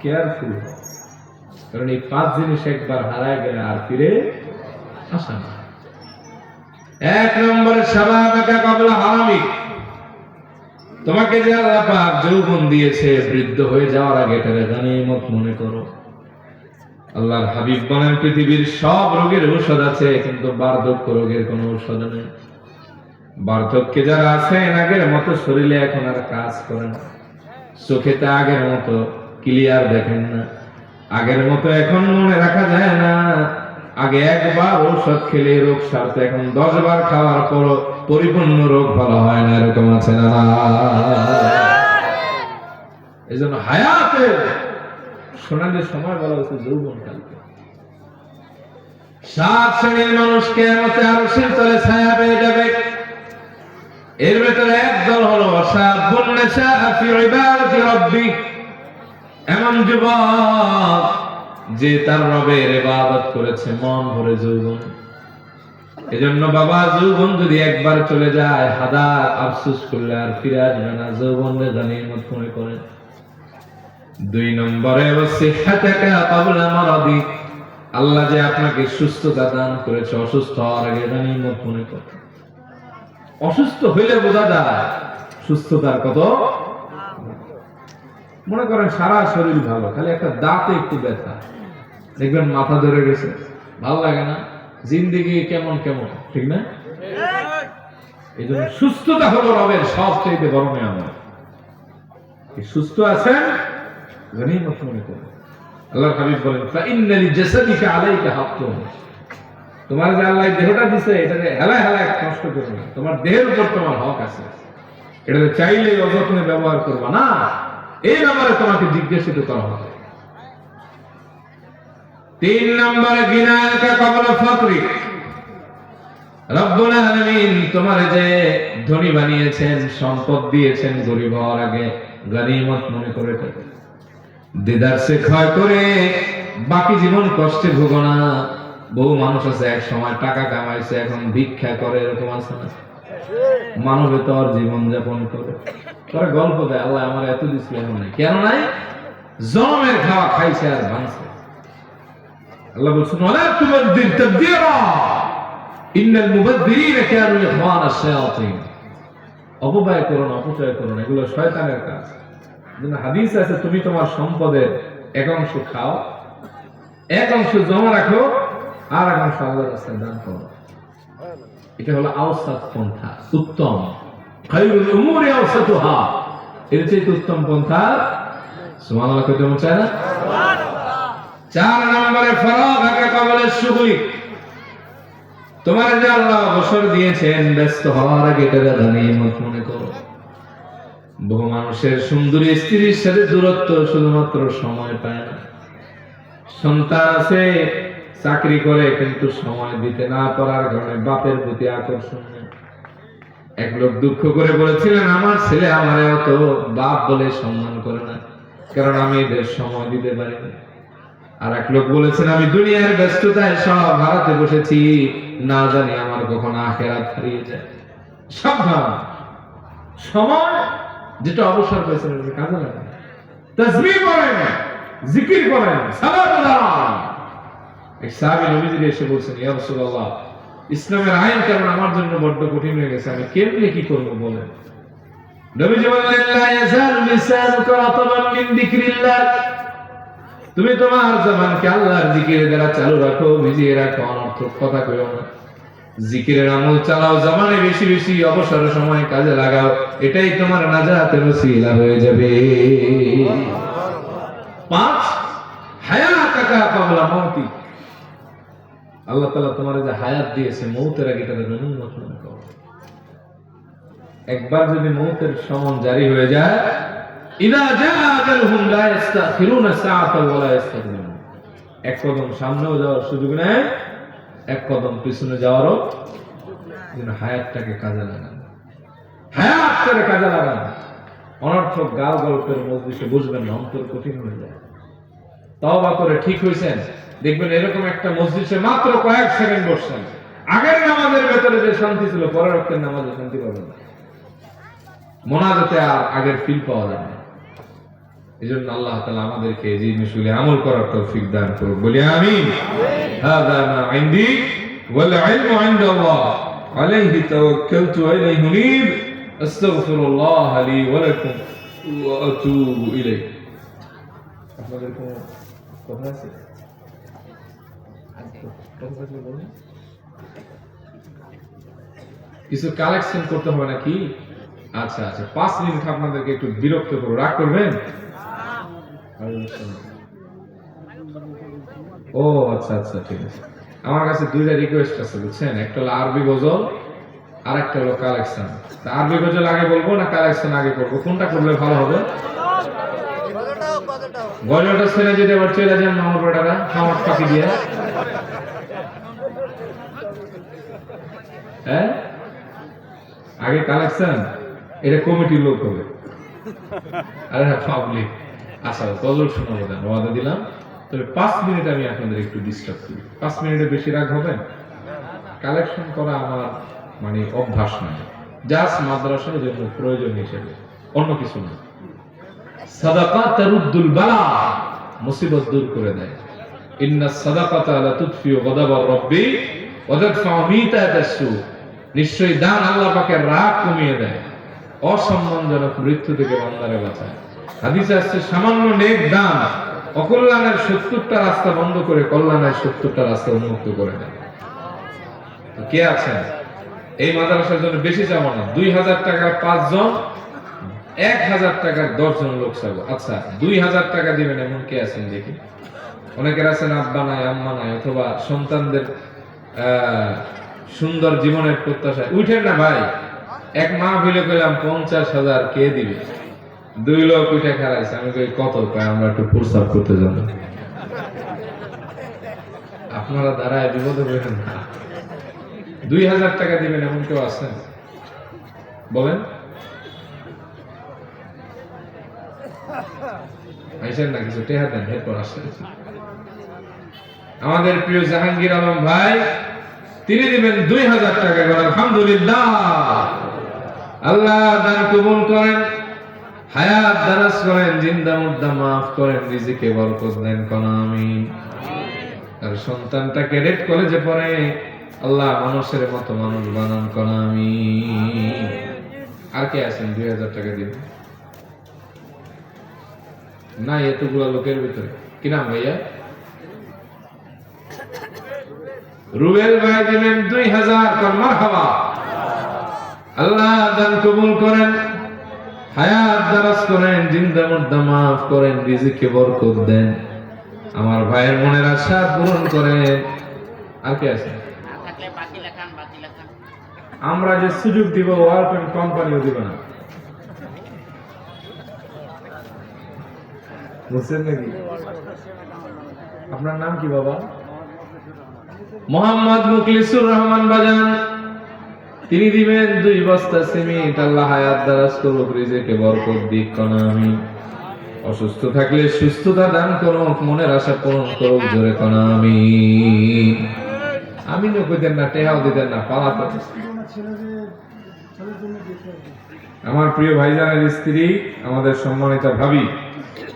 [SPEAKER 1] কেয়ারফুল হও, কারণ এই 5 জিনিস একবার হারায় গেলে আর ফিরে আসে না। 1 নম্বরে শাবাবাকা ক্বাবলা হারামিক, তোমাকে যে আল্লাহ পাক যৌবন দিয়েছে বৃদ্ধ হয়ে যাওয়ার আগে এটাকে গনিমত মনে করো। আল্লাহর হাবিব বলেন পৃথিবীর সব রোগের ঔষধ আছে, কিন্তু বার্ধক্য রোগের কোনো ঔষধ নেই। বার্ধক্যে যারা আছেন আগের মতো শরীরে এখন আর কাজ করে না, চোখেতে আগের মতো ক্লিয়ার দেখেন না, আগের মতো এখন মনে রাখা যায় না। আগে একবার ঔষধ খেলে রোগ সারতে, এখন 10 বার খাওয়ার পর পরিপূর্ণ রোগ ভালো হয় না, এরকম আছে না? এই জন্য হায়াতের সোনালি সময় বলা হচ্ছে যৌবনকালকে। 7 শ্রেণীর মানুষ কিয়ামতে আরশের তলে ছায়া পেয়ে যাবে। এর ভেতরে একদল হলো শাবুন নাশাআ ফি ইবাদাতি রাব্বি, এমন যুবক যে তার রবের ইবাদত করেছে মন ভরে যৌবন। এজন্য বাবা, যৌবন যদি একবার চলে যায় হাজার আফসোস করলে আর ফিরে আসবে না। যৌবনের গনিমত মনে করেন। 2 নম্বরে ওয়াসিহাতাকা ক্বাবলা মারাদি, আল্লাহ যে আপনাকে সুস্থতা দান করেছে, অসুস্থ হওয়ার আগে গনিমত মনে করেন। অসুস্থ হইলে বোঝা যায় সুস্থতার কত। মনে করেন সারা শরীর ভালো, খালি একটা দাঁতে একটু ব্যথা, দেখবেন মাথা ধরে গেছে, ভালো লাগে না, জিন্দেগি কেমন কেমন, ঠিক না? এই জন্য সুস্থতা হলো রবের সবচেয়ে বড় নিয়ামত। সুস্থ আছেন গনিমত মনে করুন। আল্লাহর হাবিব বলেন ফাইন্না লিজাসাদিকা আলাইকা হাক্কুন, তোমার যে আল্লাহ দেহটা দিয়েছে এটাকে হেলায় হেলায় কষ্ট করবে না, তোমার দেহের উপর তোমার হক আছে, এটাকে চাইলে অযত্নে ব্যবহার করবা না, এই ব্যাপারে তোমাকে জিজ্ঞাসিত করা হবে। 3 নম্বরে গিনাকা ক্বাবলা ফাকরি, রব্বুল আলামিন তোমার যে ধনী বানিয়েছেন, সম্পদ দিয়েছেন, গরিব হওয়ার আগে গনিমত মনে করে থাকে। দিদার সে ক্ষয় করে বাকি জীবন কষ্টে ভোগো না। বহু মানুষ আছে এক সময় টাকা কামাইছে, এখন ভিক্ষা করে, এরকম আছে না? মানবেতর জীবন যাপন করে, পরে গল্প দেয় আল্লাহ আমার এত দিচ্ছে, এখন নাই। কেন নাই? জনমের খাওয়া খাইছে আর ভাঙছে। আল্লাহ বলছেন ওয়ালা তুবাদদির তাবদীরা ইন্নাল মুবাদদিরিনা কানু ইখওয়ানাশ শায়াতিন, অপব্যয় করো না, অপচয় করো না, এগুলো শয়তানের কাজ। হাদিস আছে তুমি তোমার সম্পদের এক অংশ খাও, এক অংশ জমা রাখো, আর এক অংশ আল্লাহর রাস্তায় দান করো। এটা হলো আওসাত পন্থা, উত্তম। খায়রুল উমুরি আওসাতুহা, এর চেয়ে উত্তম পন্থা সুবহানাল্লাহ কইতে মন চায় না? সুবহানাল্লাহ। 4 নম্বরে ফারাগাকা ক্বাবলা শুগলি, তোমার যে আল্লাহ অবসর দিয়েছেন ব্যস্ত হওয়ার আগে এটা গনিমত মনে করো। বহু মানুষের সুন্দরী স্ত্রীর সাথে দূরত্ব শুধুমাত্র সময় পায় না। সন্তান আছে, চাকরি করে, কিন্তু সময় দিতে না পারার কারণে বাপের প্রতি আকর্ষণ নেই। এক লোক দুঃখ করে বলেছিলেন আমার ছেলে আমারে অত বাপ বলে সম্মান করে না, কারণ আমি এদের সময় দিতে পারি না। আর এক লোক বলেছেন আমি দুনিয়ার ব্যস্ততায় সব হারাতে বসেছি, না জানি আমার কখন আখিরাত হারিয়ে যায়। সাবধান, সময় যেটা অবসর পেয়েছেন কাজে লাগান, তাসবিহ করেন, জিকির করেন, সালাত আদায়। এক সাহাবী নবীজিকে এসে বলছেন ইয়া রাসূলুল্লাহ, ইসলামের আইন কারণ আমার জন্য বড্ড কঠিন হয়ে গেছে, আমি কেমনে কি করব বলেন। নবীজি বললেন লা ইয়াজালু লিসানুকা রাতাবান মিন যিকরিল্লাহ, তুমি তোমার জবানকে আল্লাহর জিকিরের দ্বারা চালু রাখো, ভিজিয়ে রাখো, অনর্থক কথা কইও না। জিকিরের আমল চালাও, জবানে বেশি বেশি অবসর সময় কাজে লাগাও, এটাই তোমার নাজাতের ওসিলা হয়ে যাবে। 5 হায়াতাকা ক্বাবলা মাউতিক, আল্লাহ তাআলা তোমার যে হায়াত দিয়েছে মউতের আগে এটা গনিমত মনে করো। একবার যদি মউতের সমন জারি হয়ে যায়, ইদা জাআ আজালহুম লা ইস্তাখিরুনা সাআতান ওয়া লা ইস্তাকদিমুন, এক কদম সামনেও যাওয়ার সুযোগ নেই, এক কদম পিছনে যাওয়ারও হায়াতটাকে কাজে লাগান, হায়াতটাকে কাজে লাগান। অনর্থক গাল গল্পের মজলিসে বুঝবেন না, অন্তর কঠিন হয়ে যায়। তওবা করে ঠিক হইছেন, দেখবেন এরকম একটা মসজিদে মাত্র কয়েক সেকেন্ড বসছেন, আগের নামাজের ভেতরে যে শান্তি ছিল পরের ওয়াক্তের নামাজে শান্তি পাবেন না। মোনাজাতে আর আগের ফিল পাওয়া যায় না। এজন্য আল্লাহ তাআলা আমাদেরকে এই জিনিসগুলি আমল করার তৌফিক দান করুন, বলি আমিন। হাযা মা ইনদি ওয়াল ইলমু ইনদাল্লাহ আলাইহি তাওয়াক্কালতু ওয়া ইলাইহি উনীব আস্তাগফিরুল্লাহ লি ওয়া লাকুম ওয়া আতুবু ইলাইহি। আপনাদের কোনো কথা আছে? কিছু কালেকশন করতে হবে নাকি? আচ্ছা আচ্ছা, 5 মিনিট আপনাদেরকে একটু বিরক্ত করব, রাগ করবেন? ও আচ্ছা আচ্ছা, ঠিক আছে। আমার কাছে দুইটা রিকোয়েস্ট আছে বুঝছেন, একটা হলো আরবি গজল আর একটা হলো কালেকশন। তা আরবি গজল আগে বলবো না কালেকশন আগে করবো, কোনটা করলে ভালো হবে? গজলটা ছেড়ে যদি আবার চলে যান মামুর বেটারা খামার ফাঁকি দিয়ে, হ্যাঁ আগে কালেকশন, এটা কমিটির লোক হবে। আরে হ্যাঁ পাবলিক। আচ্ছা গজল শোনাবো দেন, ওয়াদা দিলাম। তবে 5 মিনিট আমি আপনাদের একটু ডিস্টার্ব করি, 5 মিনিটের বেশি রাগ হবে? কালেকশন করা আমার মানে অভ্যাস নয়, জাস্ট মাদ্রাসার জন্য প্রয়োজন হিসেবে, অন্য কিছু না। সাদাকা তারুদ্দুল বালা, মুসিবত দূর করে দেয়। ইন্নাস সাদাকাতা লা তুতফিউ গাদাবার রাব্বি ওয়া তাদফাউ মিতাতাস সু, নিশ্চয়ই দান আল্লাহ পাকের রাগ কমিয়ে দেয়, অসম্মানজনক মৃত্যু থেকে বান্দারে বাঁচায়। হাদিসে আছে সামান্য নেক দান অকল্যাণের 70টা রাস্তা বন্ধ করে কল্যাণের 70টা রাস্তা উন্মুক্ত করে দেয়। কে আছেন এই মাদ্রাসার জন্য বেশি চাবো না, 2000 টাকার 5 জন, 1000 টাকার 10 জন লোক চাবো। আচ্ছা 2000 টাকা দিবেন এমন কে আছেন দেখি? অনেকের আছেন আব্বা নাই আম্মা নাই, অথবা সন্তানদের সুন্দর জীবনের প্রত্যাশায় উঠেন না ভাই। এক মা ভিলে কইলাম 50,000 কে দিবে? 2 লোক উঠে খারাইছে, আমি কই কত? কয় আমরা একটু প্রস্তাব করতে যাব। আপনারা দাঁড়ায় বিপদে পড়েন না। 2000 টাকা দিবেন এমন কেউ আছেন? বলেন। আইসেন না, কিছু টেহা দেন, এরপর আসেন। আমাদের প্রিয় জাহাঙ্গীর আলম ভাই, তিনি দিবেন 2000 টাকা। আলহামদুলিল্লাহ, আল্লাহ দান কবুল করেন, হায়াত দারাজ করেন, জিন্দা মুর্দা মাফ করেন, রিজিকে বরকত দেন, কোন আমিন। আর সন্তানটা ক্যাডেট কলেজে পড়ে, আল্লাহ মানুষের মতো মানুষ বানান, কোন আমিন। আর কে আছেন 2000 টাকা দিবেন? না এতগুলা লোকের ভিতরে কি নাম ভাইয়া? রুবেল ভাই দিলেন 2000। মারহাবা, আল্লাহ দান কবুল করেন, হায়াত দারাজ করেন, জিন্দা মুর্দা মাফ করেন, রিজিকে বরকত দেন, আমার ভাইয়ের মনের আশা পূরণ করেন। আর কে আছে? আমরা যে সুযোগ দিব ওয়ার্ল্ড কোম্পানিও দিব না, বুঝছেন নাকি? আপনার নাম কি বাবা? মোহাম্মদ মুখলিসুর রহমান বাজান, তিনি দিবেন 2 বস্তা সিমেন্ট। আল্লাহ হায়াত দারাজ করুক, রিজিকে বরকত দিক, কোন আমিন। অসুস্থ থাকলে সুস্থতা দান করুক, মনের আশা পূরণ করুক, জোরে কোন আমিন। আমিনও কইতেন না, টেহাও দিতেন না, পালাতো। আমার প্রিয় ভাইজানের স্ত্রী, আমাদের সম্মানিত ভাবি,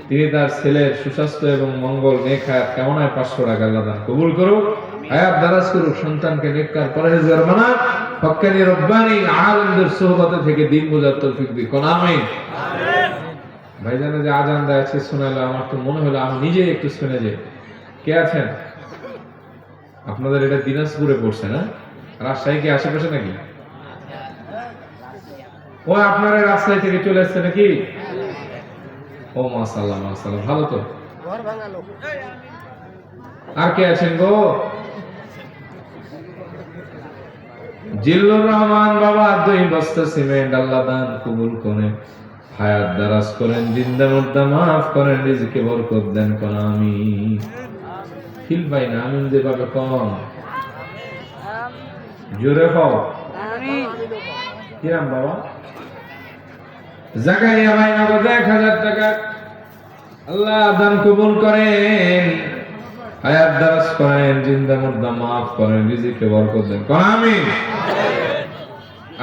[SPEAKER 1] তিনি তার ছেলের সুস্বাস্থ্য এবং মঙ্গল নেক হায়াত কামনায় 500 টাকা আল্লাহ দান কবুল করুক, হায়াত দারাজ করুক, সন্তানকে নেককার পরহেজগার বানাক, হক্কানি রব্বানি আলেমদের সোহবত থেকে দিন বোঝার তৌফিক দিক, কোন আমিন। ভাইজানে যে আজান দেয় আছে শোনালো, আমার তো মনে হলো আমি নিজে একটু শুনে যে কে আছেন? আপনাদের এটা দিনাজপুরে পড়ছে না? রাজশাহী কি আশেপাশে নাকি? ও আপনারা রাজশাহী থেকে চলে আসছে নাকি? ও মাশাআল্লাহ মাশাআল্লাহ, ভালো তো। আর কে আছেন গো? জিল্লুর রহমান বাবা 2 বস্তা সিমেন্ট। আল্লাহ দান কবুল করেন, হায়াত দারাজ করেন, জিন্দা মুর্দা মাফ করেন, রিজিকে বরকত দেন, কোন আমিন। ফিল পাই না আমিন যেভাবে কম জোরে হও
[SPEAKER 2] আমিন।
[SPEAKER 1] কিরাম বাবা জাকারিয়া ভাই নগদ 1000 টাকা আল্লাহ দান কবুল করেন, হায়াত দারাজ করেন, জিন্দা মুর্দা মাফ করেন, রিজিকে বরকত দেন। কোন আমিন।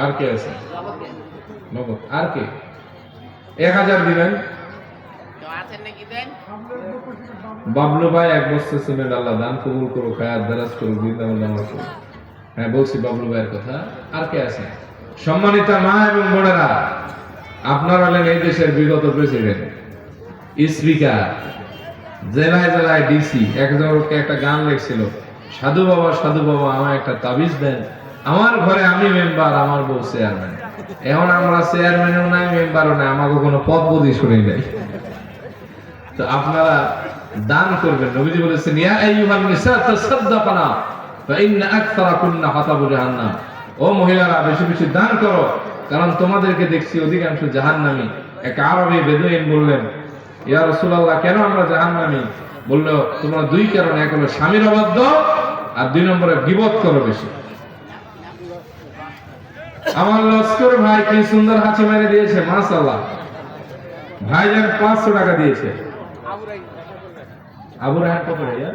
[SPEAKER 1] আর কে আছে? নগদ আর কে? 1000 দিবেন। বাবলু ভাই 1 বস্তা সিমেন্ট আল্লাহ দান কবুল করুক, হায়াত দারাজ করুক, জিন্দা মুর্দা মাফ করুক। হ্যাঁ বলছি বাবলু ভাইয়ের কথা। আর কে আছে? সম্মানিত মা এবং বোনেরা, আপনারা হলেন এই দেশের বিগত প্রেসিডেন্ট, স্পিকার, জেলায় জেলায় ডিসি। একজনকে একটা গান লিখছিল, সাধু বাবা আমার একটা তাবিজ দেন, আমার ঘরে আমি মেম্বার, আমার বউ চেয়ারম্যান। এখন আমরা চেয়ারম্যানও নাই, মেম্বারও নাই, আমাকে কোনো পদ পদই শুনি নাই। তো আপনারা দান করবেন। নবীজি বলেছেন, ইয়া আইয়ুহান নিসা তাসাদদাকনা ফা ইন্না আকসারাকুন্না হাতাবু জাহান্নাম। ও মহিলারা বেশি বেশি দান করো, কারণ তোমাদেরকে দেখছি অধিকাংশ জাহান্নামী। এক আরবী বেদুইন বললেন, ইয়া রাসূলুল্লাহ কেন আমরা জাহান্নামী? বলল, তোমরা 2 কারণে, এক হলো স্বামীর অবাধ্য, আর 2 নম্বরে গীবত করো বেশি। আমার লস্কর ভাই কি সুন্দর হাঁচি মেরে দিয়েছে, মাশাআল্লাহ। ভাইজান 500 টাকা দিয়েছে। আবু রায়হান কত ভাইয়া?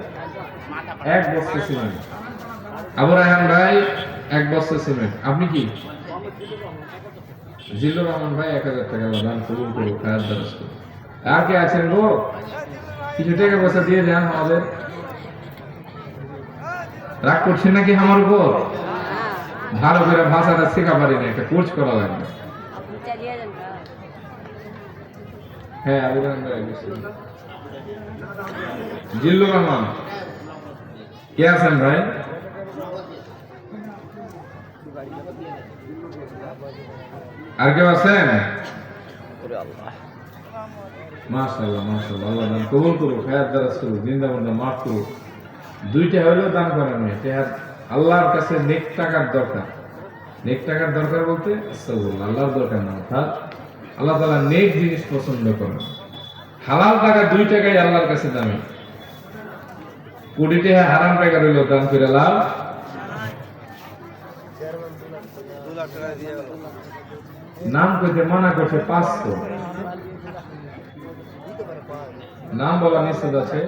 [SPEAKER 1] 1 বস্তা সিমেন্ট। আবু রায়হান ভাই 1 বস্তা সিমেন্ট। আপনি কি? জিল্লুর রহমান ভাই 1000 টাকা দান কবুল করুক, হায়াত দারাজ করুক। আর কে আছেন গো? কিছু টাকা পয়সা দিয়ে যান আমাদের। রাগ করছেন নাকি আমার উপর? ভালো করে ভাষাটা শেখা পারি না, একটা কোর্স করা লাগবে। হ্যাঁ আবু রায়হান ভাই জিল্লুর রহমান কে আছেন ভাই? আর কেউ আছেন? মাশাআল্লাহ মাশাআল্লাহ, আল্লাহ দান কবুল করুক, হায়াত দারাজ করুক, জিন্দা মুর্দা মাফ করুক। 2টা হলেও দান করেন না। আল্লাহর কাছে নেক টাকার দরকার। নেক টাকার দরকার বলতে আস্তাগফিরুল্লাহ, আল্লাহর দরকার না। অর্থাৎ আল্লাহ তাআলা নেক জিনিস পছন্দ করেন। হালাল টাকা 2 টাকাই আল্লাহর কাছে দামি। কোটি টাকা হারাম টাকা রইল, দান করে লাভ। নাম কইতে মানা করছে 500। নাম বলা নিষেধ আছে।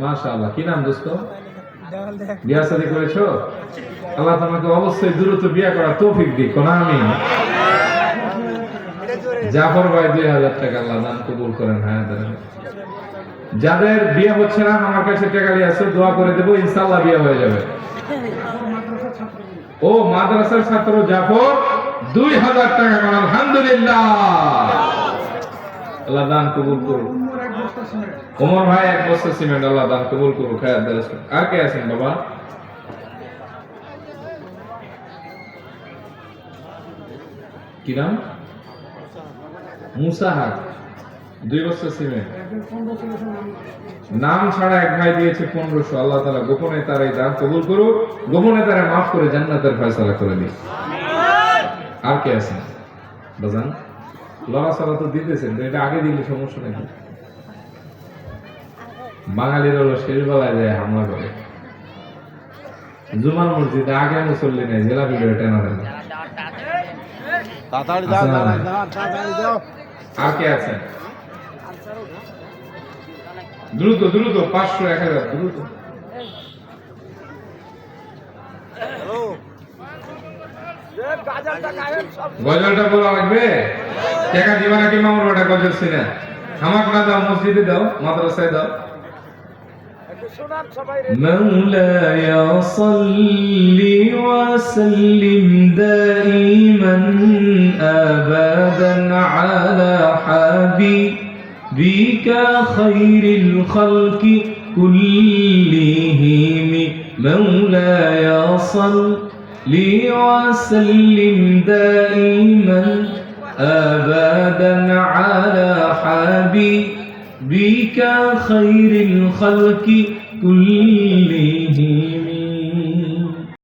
[SPEAKER 1] মাশাআল্লাহ। কি নাম দোস্ত? বিয়া শাদী করেছো? আল্লাহ তোমাকে অবশ্যই দ্রুত বিয়ে করার তৌফিক দিক। কোন আমিন। জাফর ভাই 2000 টাকা আল্লাহ দান কবুল করেন, হায়াত দারাজ। যাদের বিয়ে হচ্ছে না আমার কাছে টাকা নিয়ে আসো, দোয়া করে দেবো, ইনশাআল্লাহ বিয়ে হয়ে যাবে। ও মাদ্রাসার ছাত্র জাফর 2000 টাকা করেন, আলহামদুলিল্লাহ। আল্লাহ দান কবুল করুক। ওমর ভাই 1 বস্তা সিমেন্ট আল্লাহ দান কবুল করুক, হায়াত দারাজ করুক। আর কে আছেন বাবা? কি নাম? মুসা হক 2 বস্তা সিমেন্ট। নাম ছাড়া এক ভাই দিয়েছে 1500। আল্লাহ তাআলা গোপনে তার এই দান কবুল করুক, গোপনে তারা মাফ করে জান্নাতের ফয়সালা করে দিন। আর কে আছেন বাজান? লড়াচড়া তো দিতেছেন, এটা আগে দিলে সমস্যা নাকি? বাঙালির হলো শেষ বেলায় যায় হামলা করে। জুমার মসজিদে আগে মুসল্লি নেই, জেলা ভিডিও টেনা দেন। আর কে আছেন? দ্রুত দ্রুত 500 1000 দ্রুত। গজলটা বলা লাগবে? টাকা দিবা নাকি মামুর বেটা গজল সিনা? আমাকে না দাও, মসজিদে দাও, মাদ্রাসায় দাও। مولاي صل وسلم دائما أبدا على حبيبك خير الخلق كلهم مولاي صل وسلم دائما أبدا على حبيبك خير الخلق كلهم